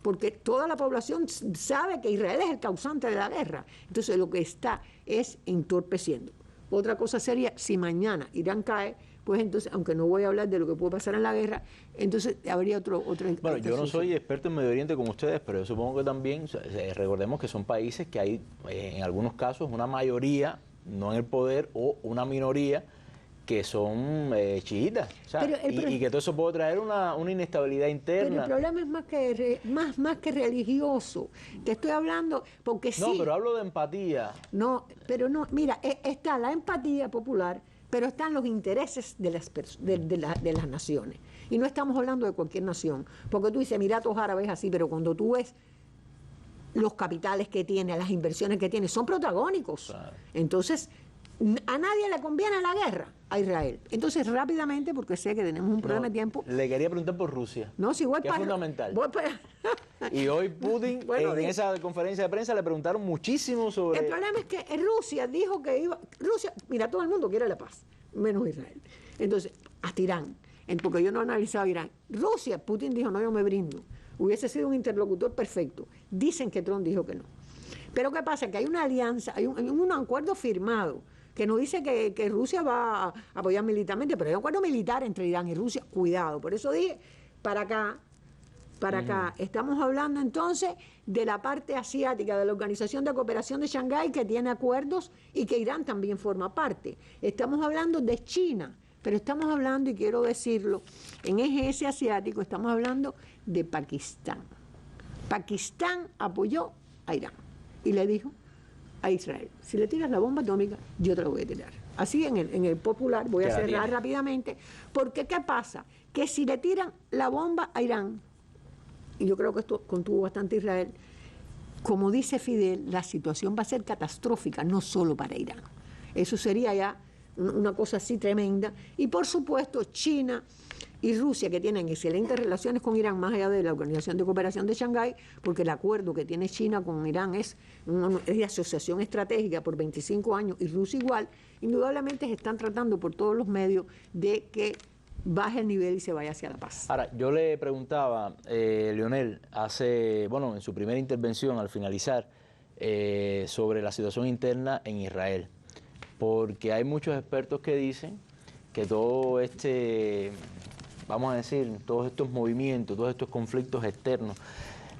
J: porque toda la población sabe que Israel es el causante de la guerra. Entonces lo que está es entorpeciendo. Otra cosa sería, si mañana Irán cae, pues entonces, aunque no voy a hablar de lo que puede pasar en la guerra, entonces habría otro
A: Bueno, yo no soy experto en Medio Oriente como ustedes, pero yo supongo que también, recordemos que son países que hay, en algunos casos, una mayoría, no en el poder, o una minoría, que son chiitas, o sea, y que todo eso puede traer una inestabilidad interna.
J: Pero el problema es más que religioso. Te estoy hablando porque sí.
A: No, pero hablo de empatía.
J: No, pero no, mira, está la empatía popular, pero están los intereses de las naciones. Y no estamos hablando de cualquier nación, porque tú dices Emiratos Árabes así, pero cuando tú ves los capitales que tiene, las inversiones que tiene, son protagónicos. Claro. Entonces, a nadie le conviene la guerra a Israel. Entonces, rápidamente, porque sé que tenemos un problema de tiempo.
A: Le quería preguntar por Rusia.
J: No, si voy
A: que
J: para...
A: es fundamental.
J: Voy para...
A: Y hoy Putin, en esa conferencia de prensa, le preguntaron muchísimo sobre...
J: El problema es que Rusia dijo que iba... Rusia, mira, todo el mundo quiere la paz, menos Israel. Entonces, hasta Irán, porque yo no he analizado Irán. Rusia, Putin dijo, no, yo me brindo. Hubiese sido un interlocutor perfecto. Dicen que Trump dijo que no. Pero ¿qué pasa? Que hay una alianza, hay un acuerdo firmado que no dice que Rusia va a apoyar militarmente, pero hay un acuerdo militar entre Irán y Rusia. Cuidado, por eso dije, para acá, estamos hablando entonces de la parte asiática, de la Organización de Cooperación de Shanghái, que tiene acuerdos y que Irán también forma parte. Estamos hablando de China, pero estamos hablando, y quiero decirlo, en eje ese asiático, estamos hablando de Pakistán. Pakistán apoyó a Irán y le dijo a Israel, si le tiras la bomba atómica, yo te la voy a tirar. Así en el popular, voy a cerrar rápidamente, porque ¿qué pasa? Que si le tiran la bomba a Irán, y yo creo que esto contuvo bastante Israel, como dice Fidel, la situación va a ser catastrófica, no solo para Irán. Eso sería ya una cosa así tremenda. Y por supuesto China y Rusia, que tienen excelentes relaciones con Irán, más allá de la Organización de Cooperación de Shanghái, porque el acuerdo que tiene China con Irán es de asociación estratégica por 25 años, y Rusia igual, indudablemente se están tratando por todos los medios de que baje el nivel y se vaya hacia la paz.
A: Ahora, yo le preguntaba, Leonel, en su primera intervención al finalizar, sobre la situación interna en Israel, porque hay muchos expertos que dicen que todo vamos a decir, todos estos movimientos, todos estos conflictos externos,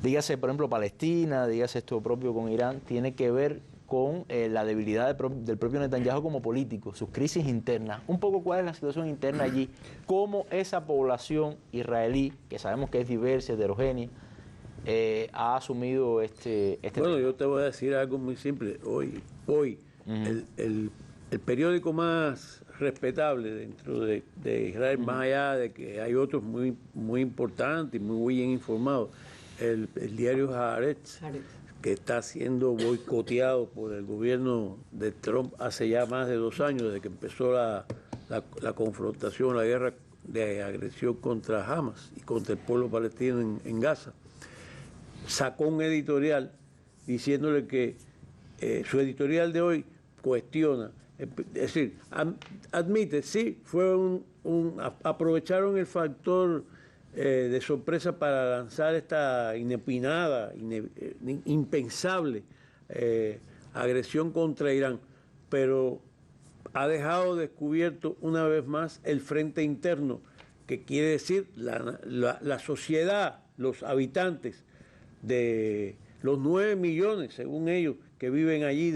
A: dígase por ejemplo Palestina, dígase esto propio con Irán, tiene que ver con la debilidad del propio Netanyahu como político, sus crisis internas. Un poco cuál es la situación interna allí, cómo esa población israelí, que sabemos que es diversa, heterogénea, ha asumido este
F: Bueno,
A: tema.
F: yo te voy a decir algo muy simple. Hoy el periódico más respetable dentro de Israel, más allá de que hay otros muy importantes y muy bien informados, el diario Haaretz, que está siendo boicoteado por el gobierno de Trump hace ya más de 2 años, desde que empezó la confrontación, la guerra de agresión contra Hamas y contra el pueblo palestino en Gaza, sacó un editorial diciéndole que su editorial de hoy cuestiona, es decir, admite, sí, fue aprovecharon el factor de sorpresa para lanzar esta inopinada, impensable agresión contra Irán, pero ha dejado descubierto una vez más el frente interno, que quiere decir la sociedad, los habitantes de los 9 millones, según ellos, que viven allí.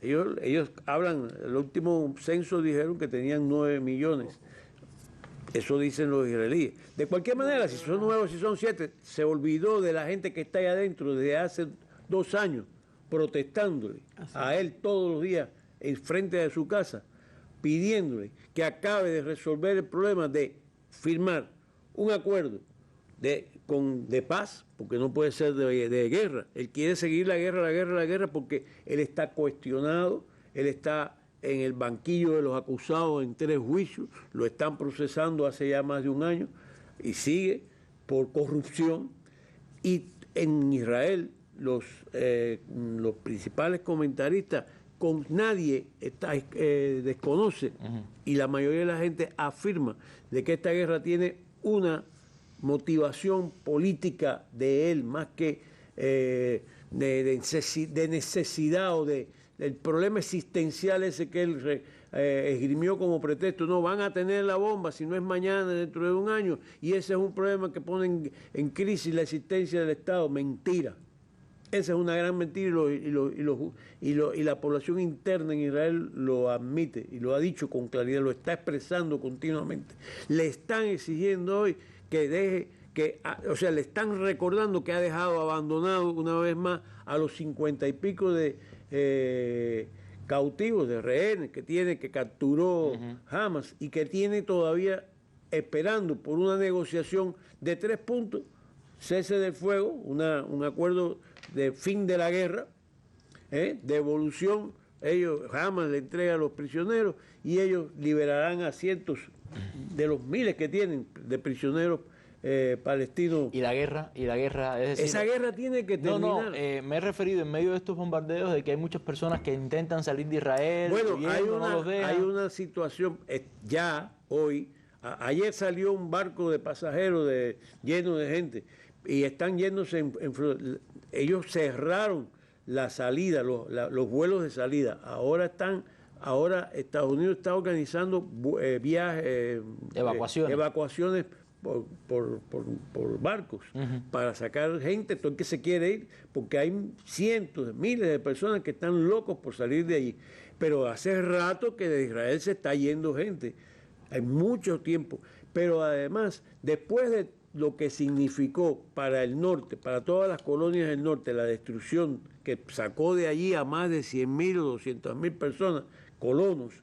F: Ellos hablan, el último censo dijeron que tenían 9 millones. Eso dicen los israelíes. De cualquier manera, si son 9 o si son 7, se olvidó de la gente que está ahí adentro desde hace 2 años, protestándole a él todos los días en frente de su casa, pidiéndole que acabe de resolver el problema de firmar un acuerdo de paz, porque no puede ser de guerra. Él quiere seguir la guerra, porque él está cuestionado, él está en el banquillo de los acusados en 3 juicios, lo están procesando hace ya más de 1 año y sigue por corrupción. Y en Israel los principales comentaristas, con nadie desconoce, y la mayoría de la gente afirma de que esta guerra tiene una motivación política de él, más que de necesidad o del problema existencial ese que él esgrimió como pretexto. No, van a tener la bomba, si no es mañana, dentro de 1 año, y ese es un problema que pone en crisis la existencia del Estado. Mentira. Esa es una gran mentira, y la población interna en Israel lo admite y lo ha dicho con claridad, lo está expresando continuamente. Le están exigiendo hoy que deje, le están recordando que ha dejado abandonado una vez más a los 50 y pico de cautivos, de rehenes que capturó Hamas, y que tiene todavía esperando por una negociación de 3 puntos, cese del fuego, un acuerdo de fin de la guerra, devolución. Hamas le entrega a los prisioneros y ellos liberarán a cientos de los miles que tienen de prisioneros palestinos.
A: ¿Y la guerra? Es decir,
F: esa guerra tiene que terminar.
A: Me he referido en medio de estos bombardeos de que hay muchas personas que intentan salir de Israel.
F: Bueno,
A: huyendo,
F: hay una situación ya hoy. Ayer salió un barco de pasajeros lleno de gente y están yéndose ellos cerraron la salida, los vuelos de salida. Ahora Estados Unidos está organizando viajes, evacuaciones por barcos, para sacar gente, todo el que se quiere ir, porque hay cientos de miles de personas que están locos por salir de allí. Pero hace rato que de Israel se está yendo gente, hay mucho tiempo. Pero además, después de lo que significó para el norte, para todas las colonias del norte, la destrucción que sacó de allí a más de 100.000 o 200.000 personas, colonos,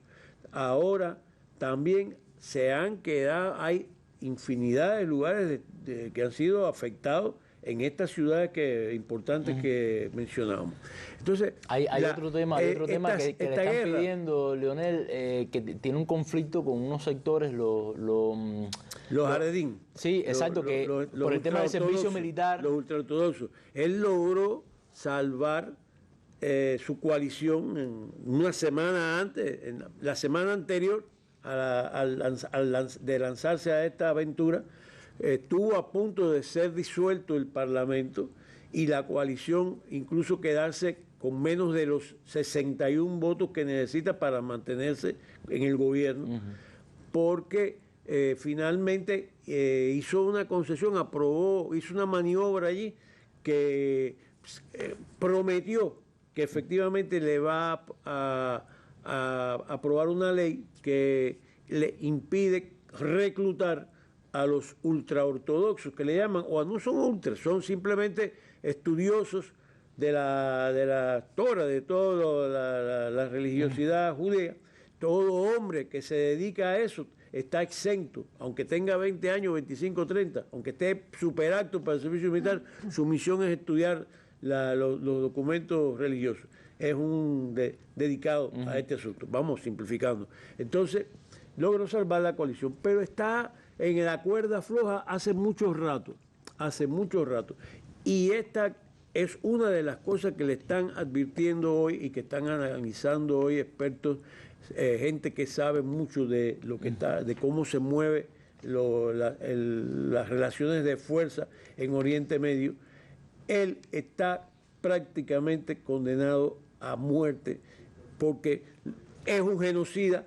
F: ahora también se han quedado, hay infinidad de lugares que han sido afectados en estas ciudades importantes que mencionábamos. Entonces,
A: hay otro tema que le están pidiendo, Leonel, que tiene un conflicto con unos sectores,
F: los Haredim.
A: Sí, exacto, por el tema del servicio militar.
F: Los ultraortodoxos. Él logró salvar su coalición en una semana antes, en la semana anterior de lanzarse a esta aventura. Estuvo a punto de ser disuelto el Parlamento y la coalición incluso quedarse con menos de los 61 votos que necesita para mantenerse en el gobierno, porque finalmente hizo una concesión, hizo una maniobra allí que prometió que efectivamente le va a aprobar una ley que le impide reclutar a los ultraortodoxos, que le llaman, o no son ultras, son simplemente estudiosos de la Torah, de toda la religiosidad judía. Todo hombre que se dedica a eso está exento, aunque tenga 20 años, 25, 30, aunque esté superapto para el servicio militar, su misión es estudiar los documentos religiosos. Es un dedicado a este asunto. Vamos simplificando. Entonces, logró salvar la coalición, pero está en la cuerda floja hace mucho rato. Y esta es una de las cosas que le están advirtiendo hoy y que están analizando hoy expertos, gente que sabe mucho de lo que está, de cómo se mueve las relaciones de fuerza en Oriente Medio. Él está prácticamente condenado a muerte porque es un genocida.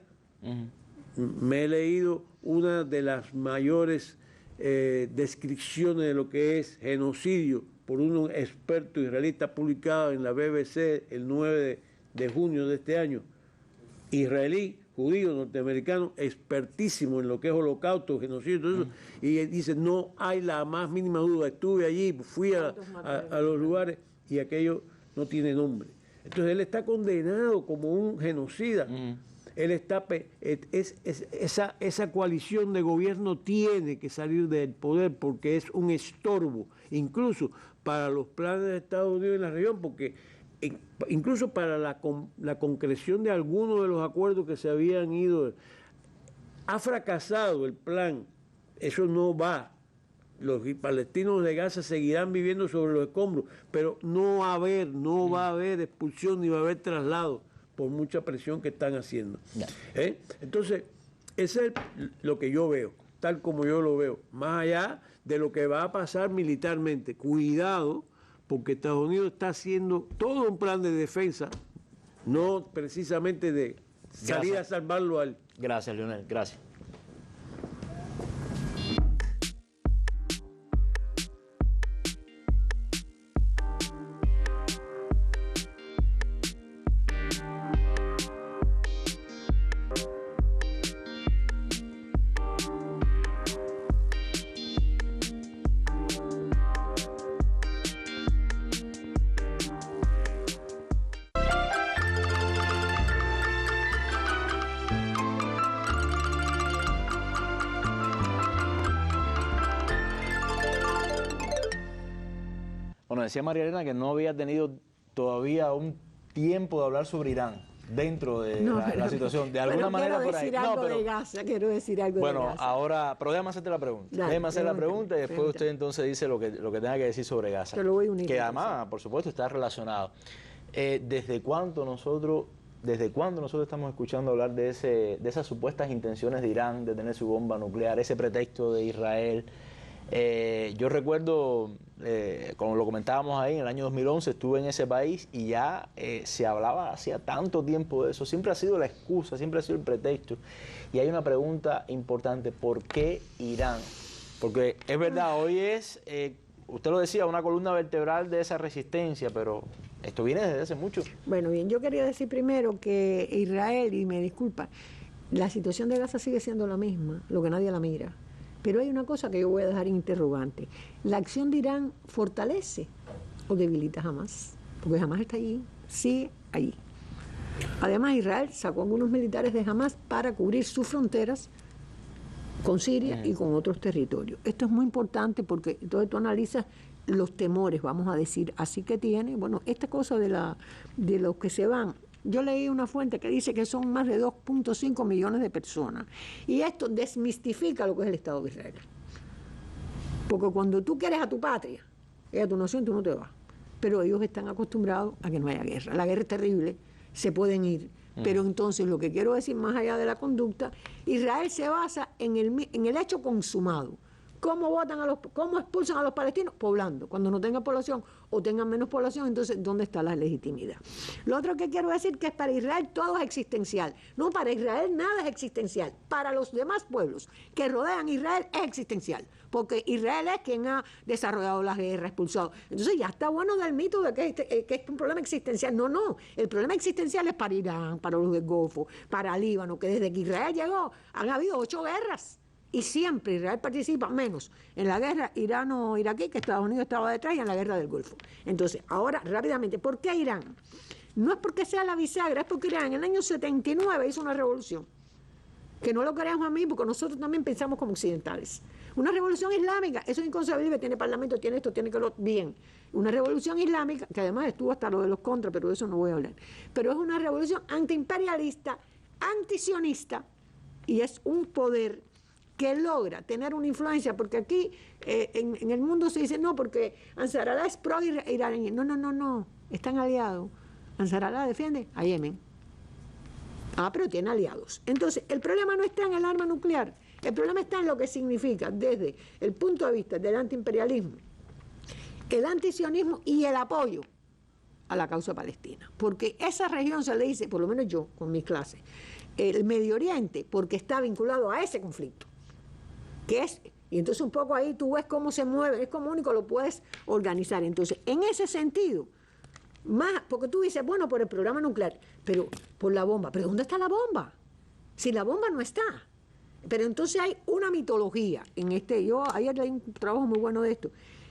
F: Me he leído una de las mayores descripciones de lo que es genocidio por un experto israelita publicado en la BBC el 9 de junio de este año. Israelí, judío, norteamericano, expertísimo en lo que es holocausto, genocidio, todo eso, y él dice, no hay la más mínima duda, estuve allí, fui a los lugares y aquello no tiene nombre. Entonces él está condenado como un genocida. Él está, esa coalición de gobierno tiene que salir del poder porque es un estorbo, incluso para los planes de Estados Unidos en la región, porque incluso para la concreción de algunos de los acuerdos que se habían ido, ha fracasado el plan, eso no va. Los palestinos de Gaza seguirán viviendo sobre los escombros, pero no va a haber expulsión ni va a haber traslado por mucha presión que están haciendo. Entonces, ese es lo que yo veo, tal como yo lo veo, más allá de lo que va a pasar militarmente. Cuidado, porque Estados Unidos está haciendo todo un plan de defensa, no precisamente de salir a salvarlo a él.
A: Gracias, Leonel, gracias. Bueno, decía María Elena que no había tenido todavía un tiempo de hablar sobre Irán dentro de la situación. De alguna manera por ahí.
J: Quiero decir algo de Gaza.
A: Bueno, ahora, pero déjame hacerte la pregunta. Déjame hacer la pregunta y después usted entonces dice lo que tenga que decir sobre Gaza.
J: Te lo voy a unir.
A: Que además, por supuesto, está relacionado. ¿Desde cuándo nosotros estamos escuchando hablar de esas supuestas intenciones de Irán de tener su bomba nuclear, ese pretexto de Israel? Yo recuerdo, como lo comentábamos ahí, en el año 2011 estuve en ese país y ya se hablaba hacía tanto tiempo de eso. Siempre ha sido la excusa, siempre ha sido el pretexto. Y hay una pregunta importante: ¿por qué Irán? Porque es verdad, hoy es, usted lo decía, una columna vertebral de esa resistencia, pero esto viene desde hace mucho.
J: Bueno, bien, yo quería decir primero que Israel, y me disculpa, la situación de Gaza sigue siendo la misma, lo que nadie la mira. Pero hay una cosa que yo voy a dejar interrogante. ¿La acción de Irán fortalece o debilita a Hamás? Porque Hamás está allí, sigue allí. Además, Israel sacó a algunos militares de Hamás para cubrir sus fronteras con Siria y con otros territorios. Esto es muy importante porque entonces tú analizas los temores, vamos a decir, así que tiene. Bueno, esta cosa de los que se van. Yo leí una fuente que dice que son más de 2.5 millones de personas. Y esto desmistifica lo que es el Estado de Israel. Porque cuando tú quieres a tu patria y a tu nación, tú no te vas. Pero ellos están acostumbrados a que no haya guerra. La guerra es terrible, se pueden ir. Pero entonces lo que quiero decir, más allá de la conducta, Israel se basa en el hecho consumado. ¿Cómo expulsan a los palestinos? Poblando. Cuando no tengan población o tengan menos población, entonces, ¿dónde está la legitimidad? Lo otro que quiero decir que es para Israel todo es existencial. No, para Israel nada es existencial. Para los demás pueblos que rodean Israel es existencial. Porque Israel es quien ha desarrollado la guerra, expulsado. Entonces ya está bueno del mito de que es un problema existencial. No, no. El problema existencial es para Irán, para los del Golfo, para Líbano, que desde que Israel llegó han habido 8 guerras. Y siempre Israel participa menos en la guerra irano-iraquí, que Estados Unidos estaba detrás, y en la guerra del Golfo. Entonces, ahora, rápidamente, ¿por qué Irán? No es porque sea la bisagra, es porque Irán en el año 79 hizo una revolución. Que no lo creamos a mí, porque nosotros también pensamos como occidentales. Una revolución islámica, eso es inconcebible, tiene parlamento, tiene esto, tiene que lo bien. Una revolución islámica, que además estuvo hasta lo de los contras, pero de eso no voy a hablar. Pero es una revolución antiimperialista, antisionista, y es un poder que logra tener una influencia, porque aquí en el mundo se dice, no, porque Ansarallah es pro-iraní. No, están aliados. Ansarallah defiende a Yemen. Pero tiene aliados. Entonces, el problema no está en el arma nuclear, el problema está en lo que significa desde el punto de vista del antiimperialismo, el antisionismo y el apoyo a la causa palestina. Porque esa región se le dice, por lo menos yo con mis clases, el Medio Oriente, porque está vinculado a ese conflicto. Y entonces un poco ahí tú ves cómo se mueve, es como único lo puedes organizar. Entonces, en ese sentido, más, porque tú dices, bueno, por el programa nuclear, pero por la bomba, pero ¿dónde está la bomba? Si la bomba no está. Pero entonces hay una mitología en yo ayer leí un trabajo muy bueno de esto.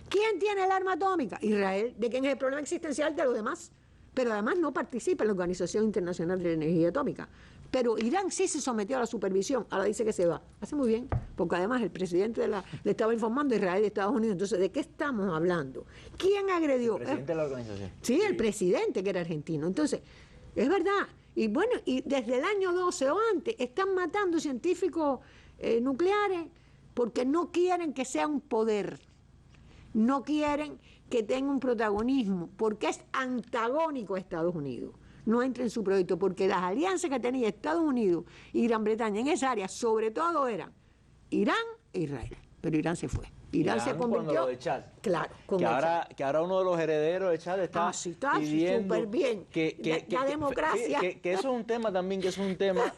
J: ¿Quién tiene el arma atómica? Israel. ¿De quién es el problema existencial de los demás? Pero además no participa en la Organización Internacional de la Energía Atómica. Pero Irán sí se sometió a la supervisión, ahora dice que se va. Hace muy bien, porque además el presidente le estaba informando a Israel y Estados Unidos. Entonces, ¿de qué estamos hablando? ¿Quién agredió?
A: El presidente de la organización.
J: Sí, el presidente, que era argentino. Entonces, es verdad. Y bueno, y desde el año 12 o antes están matando científicos nucleares porque no quieren que sea un poder. No quieren que tenga un protagonismo, porque es antagónico a Estados Unidos. No entra en su proyecto, porque las alianzas que tenía Estados Unidos y Gran Bretaña en esa área, sobre todo eran Irán e Israel. Pero Irán se fue. Irán se convirtió.
A: Lo de Chad.
J: Claro.
A: Que ahora uno de los herederos de Chad está pidiendo
J: súper bien. La democracia.
A: Que eso es un tema también,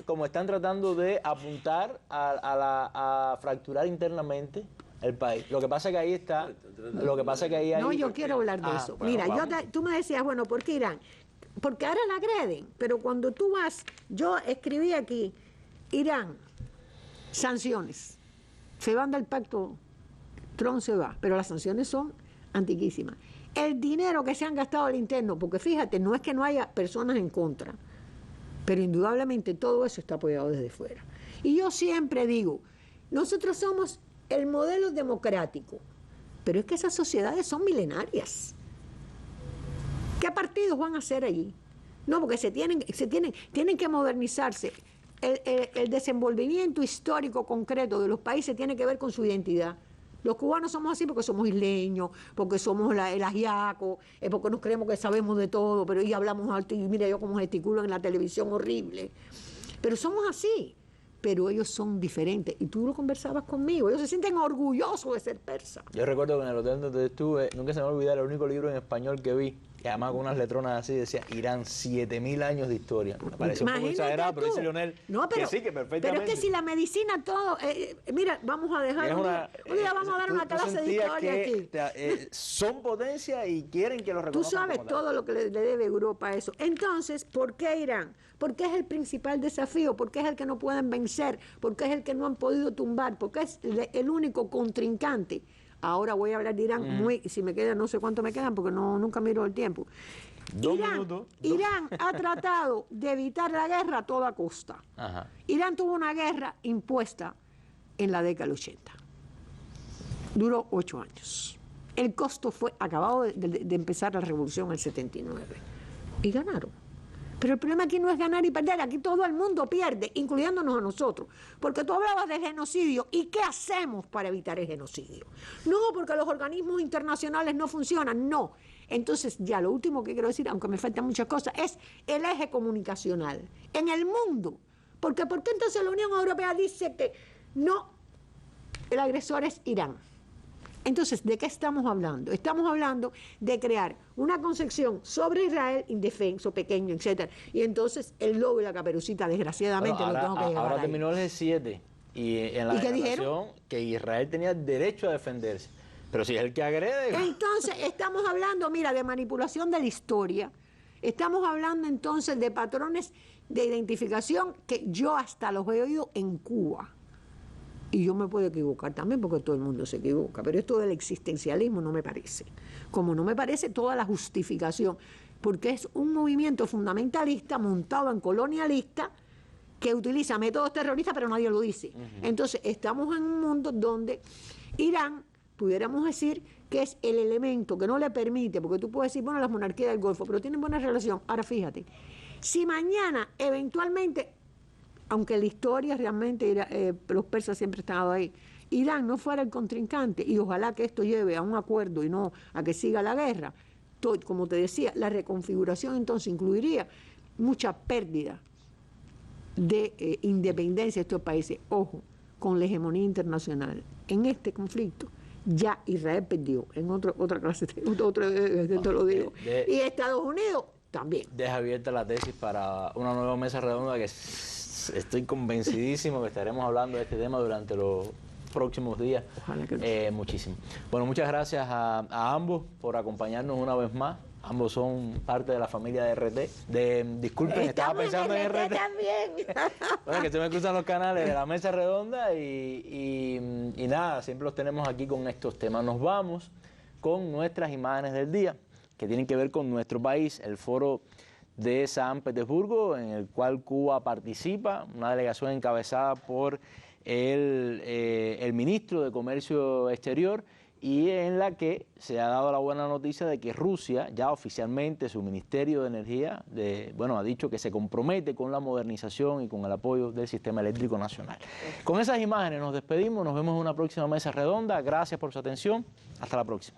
A: como están tratando de apuntar a fracturar internamente el país. Lo que pasa es que ahí está.
J: No, yo quiero hablar de eso. Bueno, mira, tú me decías, bueno, ¿por qué Irán? Porque ahora la agreden, pero cuando tú vas, yo escribí aquí, Irán, sanciones, se van del pacto, Trump se va, pero las sanciones son antiquísimas. El dinero que se han gastado al interno, porque fíjate, no es que no haya personas en contra, pero indudablemente todo eso está apoyado desde fuera. Y yo siempre digo, nosotros somos el modelo democrático, pero es que esas sociedades son milenarias. ¿Qué partidos van a hacer allí? No, porque tienen que modernizarse. El desenvolvimiento histórico concreto de los países tiene que ver con su identidad. Los cubanos somos así porque somos isleños, porque somos el ajiaco, porque nos creemos que sabemos de todo, pero y hablamos alto y mira yo como gesticulo en la televisión horrible. Pero somos así. Pero ellos son diferentes. Y tú lo conversabas conmigo. Ellos se sienten orgullosos de ser persas.
A: Yo recuerdo que en el hotel donde estuve, nunca se me va a olvidar, el único libro en español que vi, que además con unas letronas así, decía Irán, 7000 años de historia. Me pareció un poco exagerado, pero dice Leonel que sí, que perfectamente.
J: Pero es que si la medicina todo... mira, vamos a dejar... Un día vamos a dar una clase de historia aquí.
A: Son potencia y quieren que lo reconozcan.
J: Tú sabes todo lo que le debe Europa a eso. Entonces, ¿por qué Irán? Porque es el principal desafío, porque es el que no pueden vencer, porque es el que no han podido tumbar, porque es el único contrincante. Ahora voy a hablar de Irán, si me queda, no sé cuánto me quedan, porque nunca miro el tiempo. Irán ha tratado de evitar la guerra a toda costa. Ajá. Irán tuvo una guerra impuesta en la década del 80. Duró 8 años. El costo fue, acabado de empezar la revolución en el 79. Y ganaron. Pero el problema aquí no es ganar y perder, aquí todo el mundo pierde, incluyéndonos a nosotros. Porque tú hablabas de genocidio, ¿y qué hacemos para evitar el genocidio? No, porque los organismos internacionales no funcionan, no. Entonces, ya lo último que quiero decir, aunque me faltan muchas cosas, es el eje comunicacional en el mundo. Porque ¿por qué entonces la Unión Europea dice que no el agresor es Irán. Entonces, ¿de qué estamos hablando? Estamos hablando de crear una concepción sobre Israel indefenso, pequeño, etcétera. Y entonces el lobo y la caperucita, desgraciadamente,
A: Bueno,
J: lo tengo que llevar
A: ahora
J: ahí.
A: terminó el G7 y en la
J: ¿Y qué
A: declaración que Israel tenía derecho a defenderse. Pero si es el que agrede...
J: Entonces, estamos hablando, mira, de manipulación de la historia. Estamos hablando entonces de patrones de identificación que yo hasta los he oído en Cuba. Y yo me puedo equivocar también porque todo el mundo se equivoca, pero esto del existencialismo no me parece. Como no me parece toda la justificación, porque es un movimiento fundamentalista montado en colonialista que utiliza métodos terroristas, pero nadie lo dice. Entonces, estamos en un mundo donde Irán, pudiéramos decir, que es el elemento que no le permite, porque tú puedes decir, bueno, las monarquías del Golfo, pero tienen buena relación. Ahora fíjate, si mañana eventualmente, aunque la historia realmente, los persas siempre han estado ahí, Irán no fuera el contrincante, y ojalá que esto lleve a un acuerdo y no a que siga la guerra, como te decía, la reconfiguración entonces incluiría mucha pérdida de independencia de estos países. Ojo, con la hegemonía internacional. En este conflicto ya Israel perdió, en otra clase, te lo digo. Y Estados Unidos también.
A: Deja abierta la tesis para una nueva mesa redonda que estoy convencidísimo que estaremos hablando de este tema durante los próximos días.
J: Ojalá que
A: muchísimo. Bueno, muchas gracias a ambos por acompañarnos una vez más. Ambos son parte de la familia de RT. Disculpen, estaba pensando en RT.
J: También.
A: Bueno, que se me cruzan los canales de la mesa redonda y nada, siempre los tenemos aquí con estos temas. Nos vamos con nuestras imágenes del día, que tienen que ver con nuestro país, el foro de San Petersburgo, en el cual Cuba participa, una delegación encabezada por el ministro de Comercio Exterior, y en la que se ha dado la buena noticia de que Rusia, ya oficialmente su Ministerio de Energía, ha dicho que se compromete con la modernización y con el apoyo del sistema eléctrico nacional. Con esas imágenes nos despedimos, nos vemos en una próxima mesa redonda. Gracias por su atención, hasta la próxima.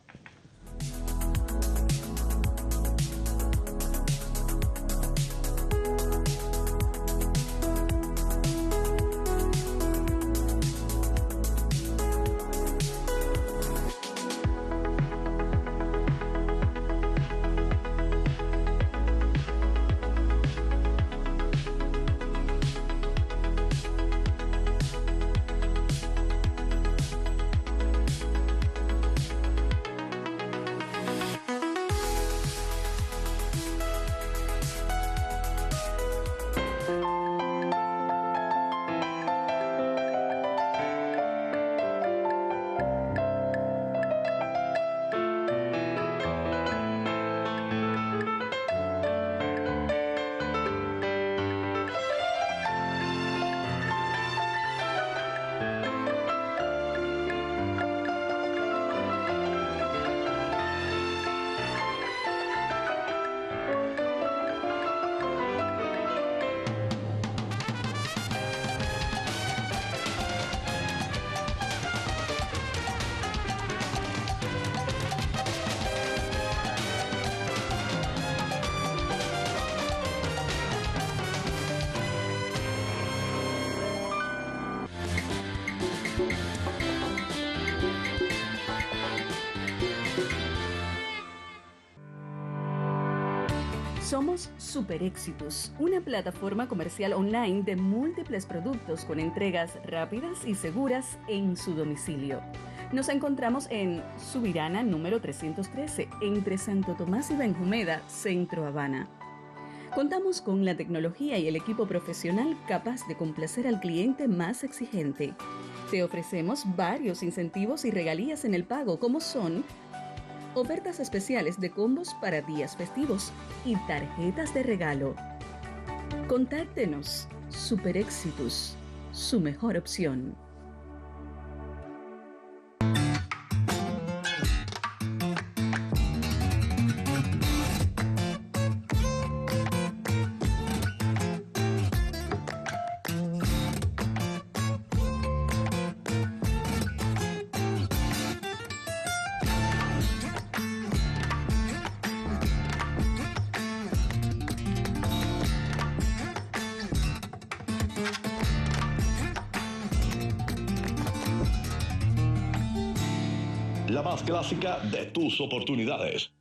L: Somos Super Éxitos, una plataforma comercial online de múltiples productos con entregas rápidas y seguras en su domicilio. Nos encontramos en Subirana número 313, entre Santo Tomás y Benjumeda, Centro Habana. Contamos con la tecnología y el equipo profesional capaz de complacer al cliente más exigente. Te ofrecemos varios incentivos y regalías en el pago, como son ofertas especiales de combos para días festivos y tarjetas de regalo. Contáctenos. Super Éxitos, su mejor opción.
M: la más clásica de tus oportunidades.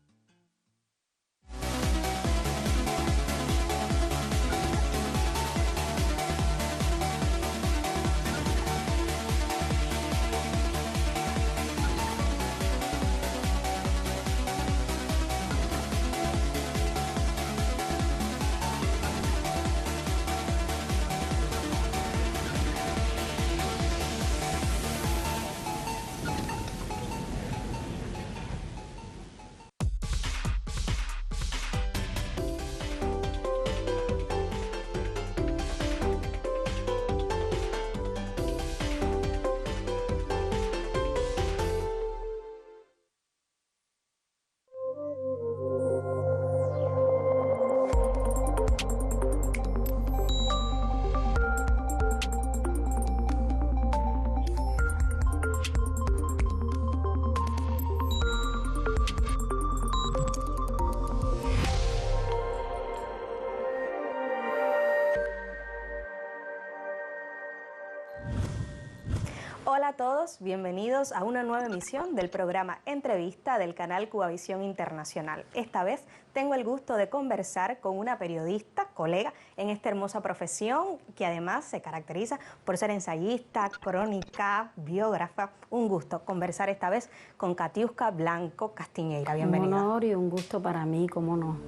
N: Hola a todos, bienvenidos a una nueva emisión del programa Entrevista del canal Cubavisión Internacional. Esta vez tengo el gusto de conversar con una periodista, colega en esta hermosa profesión, que además se caracteriza por ser ensayista, crónica, biógrafa. Un gusto conversar esta vez con Katiuska Blanco Castiñeira. Bienvenida.
O: Un honor y un gusto para mí, cómo no.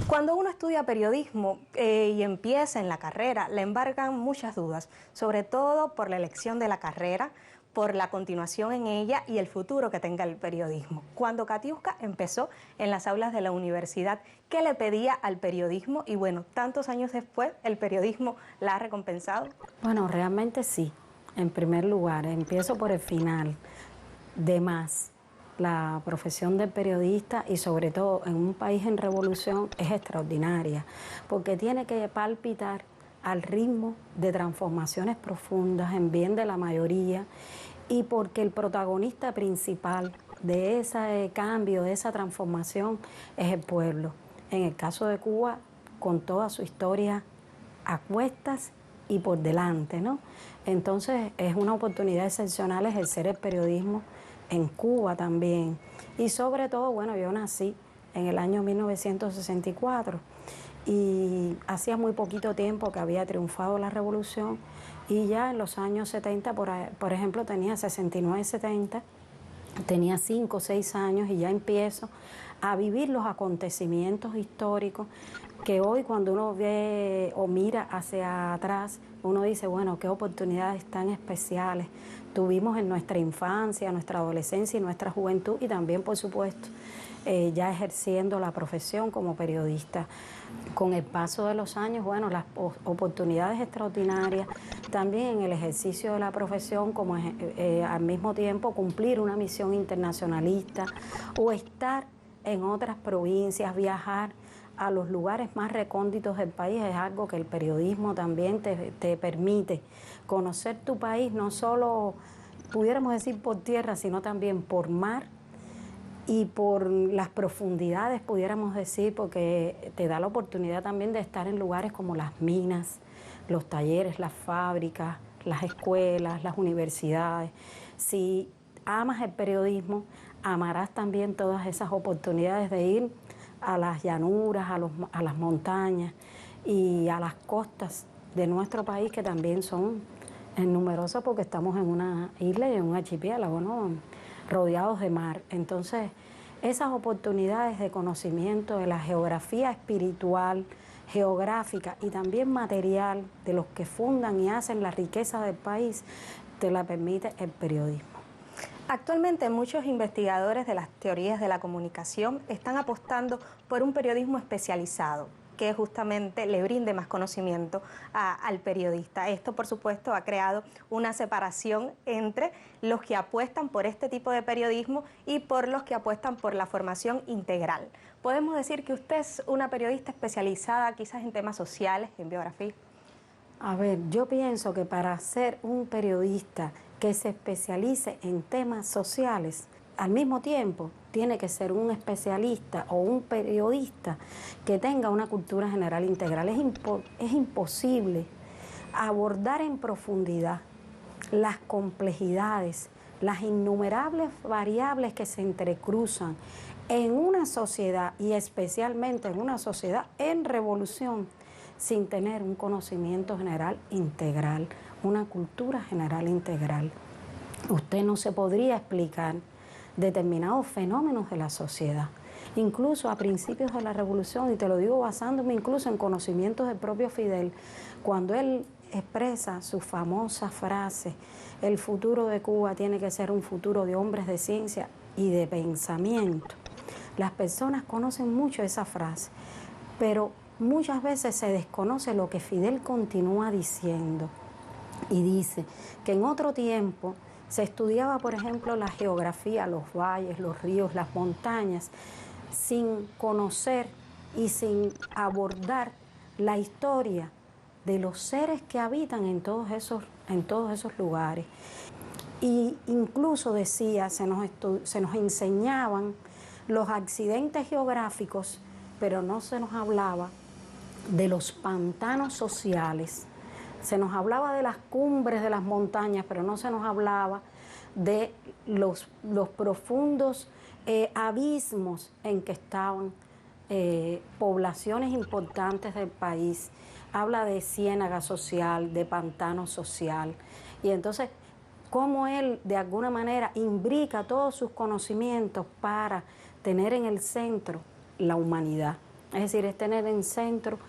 N: Cuando uno estudia periodismo y empieza en la carrera, le embargan muchas dudas, sobre todo por la elección de la carrera, por la continuación en ella y el futuro que tenga el periodismo. Cuando Katiuska empezó en las aulas de la universidad, ¿qué le pedía al periodismo? Y bueno, tantos años después, ¿el periodismo la ha recompensado?
O: Bueno, realmente sí. En primer lugar, empiezo por el final. De más. La profesión del periodista y sobre todo en un país en revolución es extraordinaria porque tiene que palpitar al ritmo de transformaciones profundas en bien de la mayoría y porque el protagonista principal de ese cambio, de esa transformación es el pueblo. En el caso de Cuba, con toda su historia a cuestas y por delante, ¿no? Entonces es una oportunidad excepcional ejercer el periodismo en Cuba también. Y sobre todo, bueno, yo nací en el año 1964 y hacía muy poquito tiempo que había triunfado la revolución y ya en los años 70, por ejemplo, tenía 69, 70, tenía 5 o 6 años y ya empiezo a vivir los acontecimientos históricos que hoy cuando uno ve o mira hacia atrás, uno dice, bueno, qué oportunidades tan especiales tuvimos en nuestra infancia, nuestra adolescencia y nuestra juventud y también, por supuesto, ya ejerciendo la profesión como periodista. Con el paso de los años, bueno, las oportunidades extraordinarias, también en el ejercicio de la profesión, como al mismo tiempo cumplir una misión internacionalista o estar en otras provincias, viajar a los lugares más recónditos del país, es algo que el periodismo también te permite conocer tu país, no solo, pudiéramos decir, por tierra, sino también por mar y por las profundidades, pudiéramos decir, porque te da la oportunidad también de estar en lugares como las minas, los talleres, las fábricas, las escuelas, las universidades. Si amas el periodismo, amarás también todas esas oportunidades de ir a las llanuras, a las montañas y a las costas de nuestro país, que también son numerosas porque estamos en una isla y en un archipiélago, ¿no? Rodeados de mar. Entonces, esas oportunidades de conocimiento de la geografía espiritual, geográfica y también material de los que fundan y hacen la riqueza del país, te la permite el periodismo.
N: Actualmente muchos investigadores de las teorías de la comunicación están apostando por un periodismo especializado, que justamente le brinde más conocimiento al periodista. Esto, por supuesto, ha creado una separación entre los que apuestan por este tipo de periodismo y por los que apuestan por la formación integral. ¿Podemos decir que usted es una periodista especializada quizás en temas sociales, en biografía?
O: A ver, yo pienso que para ser un periodista que se especialice en temas sociales, al mismo tiempo tiene que ser un especialista o un periodista que tenga una cultura general integral. Es imposible abordar en profundidad las complejidades, las innumerables variables que se entrecruzan en una sociedad y especialmente en una sociedad en revolución sin tener un conocimiento general integral, una cultura general integral. Usted no se podría explicar determinados fenómenos de la sociedad, incluso a principios de la revolución, y te lo digo basándome incluso en conocimientos del propio Fidel, cuando él expresa su famosa frase, el futuro de Cuba tiene que ser un futuro de hombres de ciencia y de pensamiento. Las personas conocen mucho esa frase, pero muchas veces se desconoce lo que Fidel continúa diciendo, y dice que en otro tiempo se estudiaba, por ejemplo, la geografía, los valles, los ríos, las montañas, sin conocer y sin abordar la historia de los seres que habitan en todos esos lugares. Y incluso decía, se nos enseñaban los accidentes geográficos, pero no se nos hablaba de los pantanos sociales. Se nos hablaba de las cumbres de las montañas, pero no se nos hablaba de los profundos abismos en que estaban poblaciones importantes del país. Habla de ciénaga social, de pantano social. Y entonces, cómo él de alguna manera imbrica todos sus conocimientos para tener en el centro la humanidad. Es decir, es tener en centro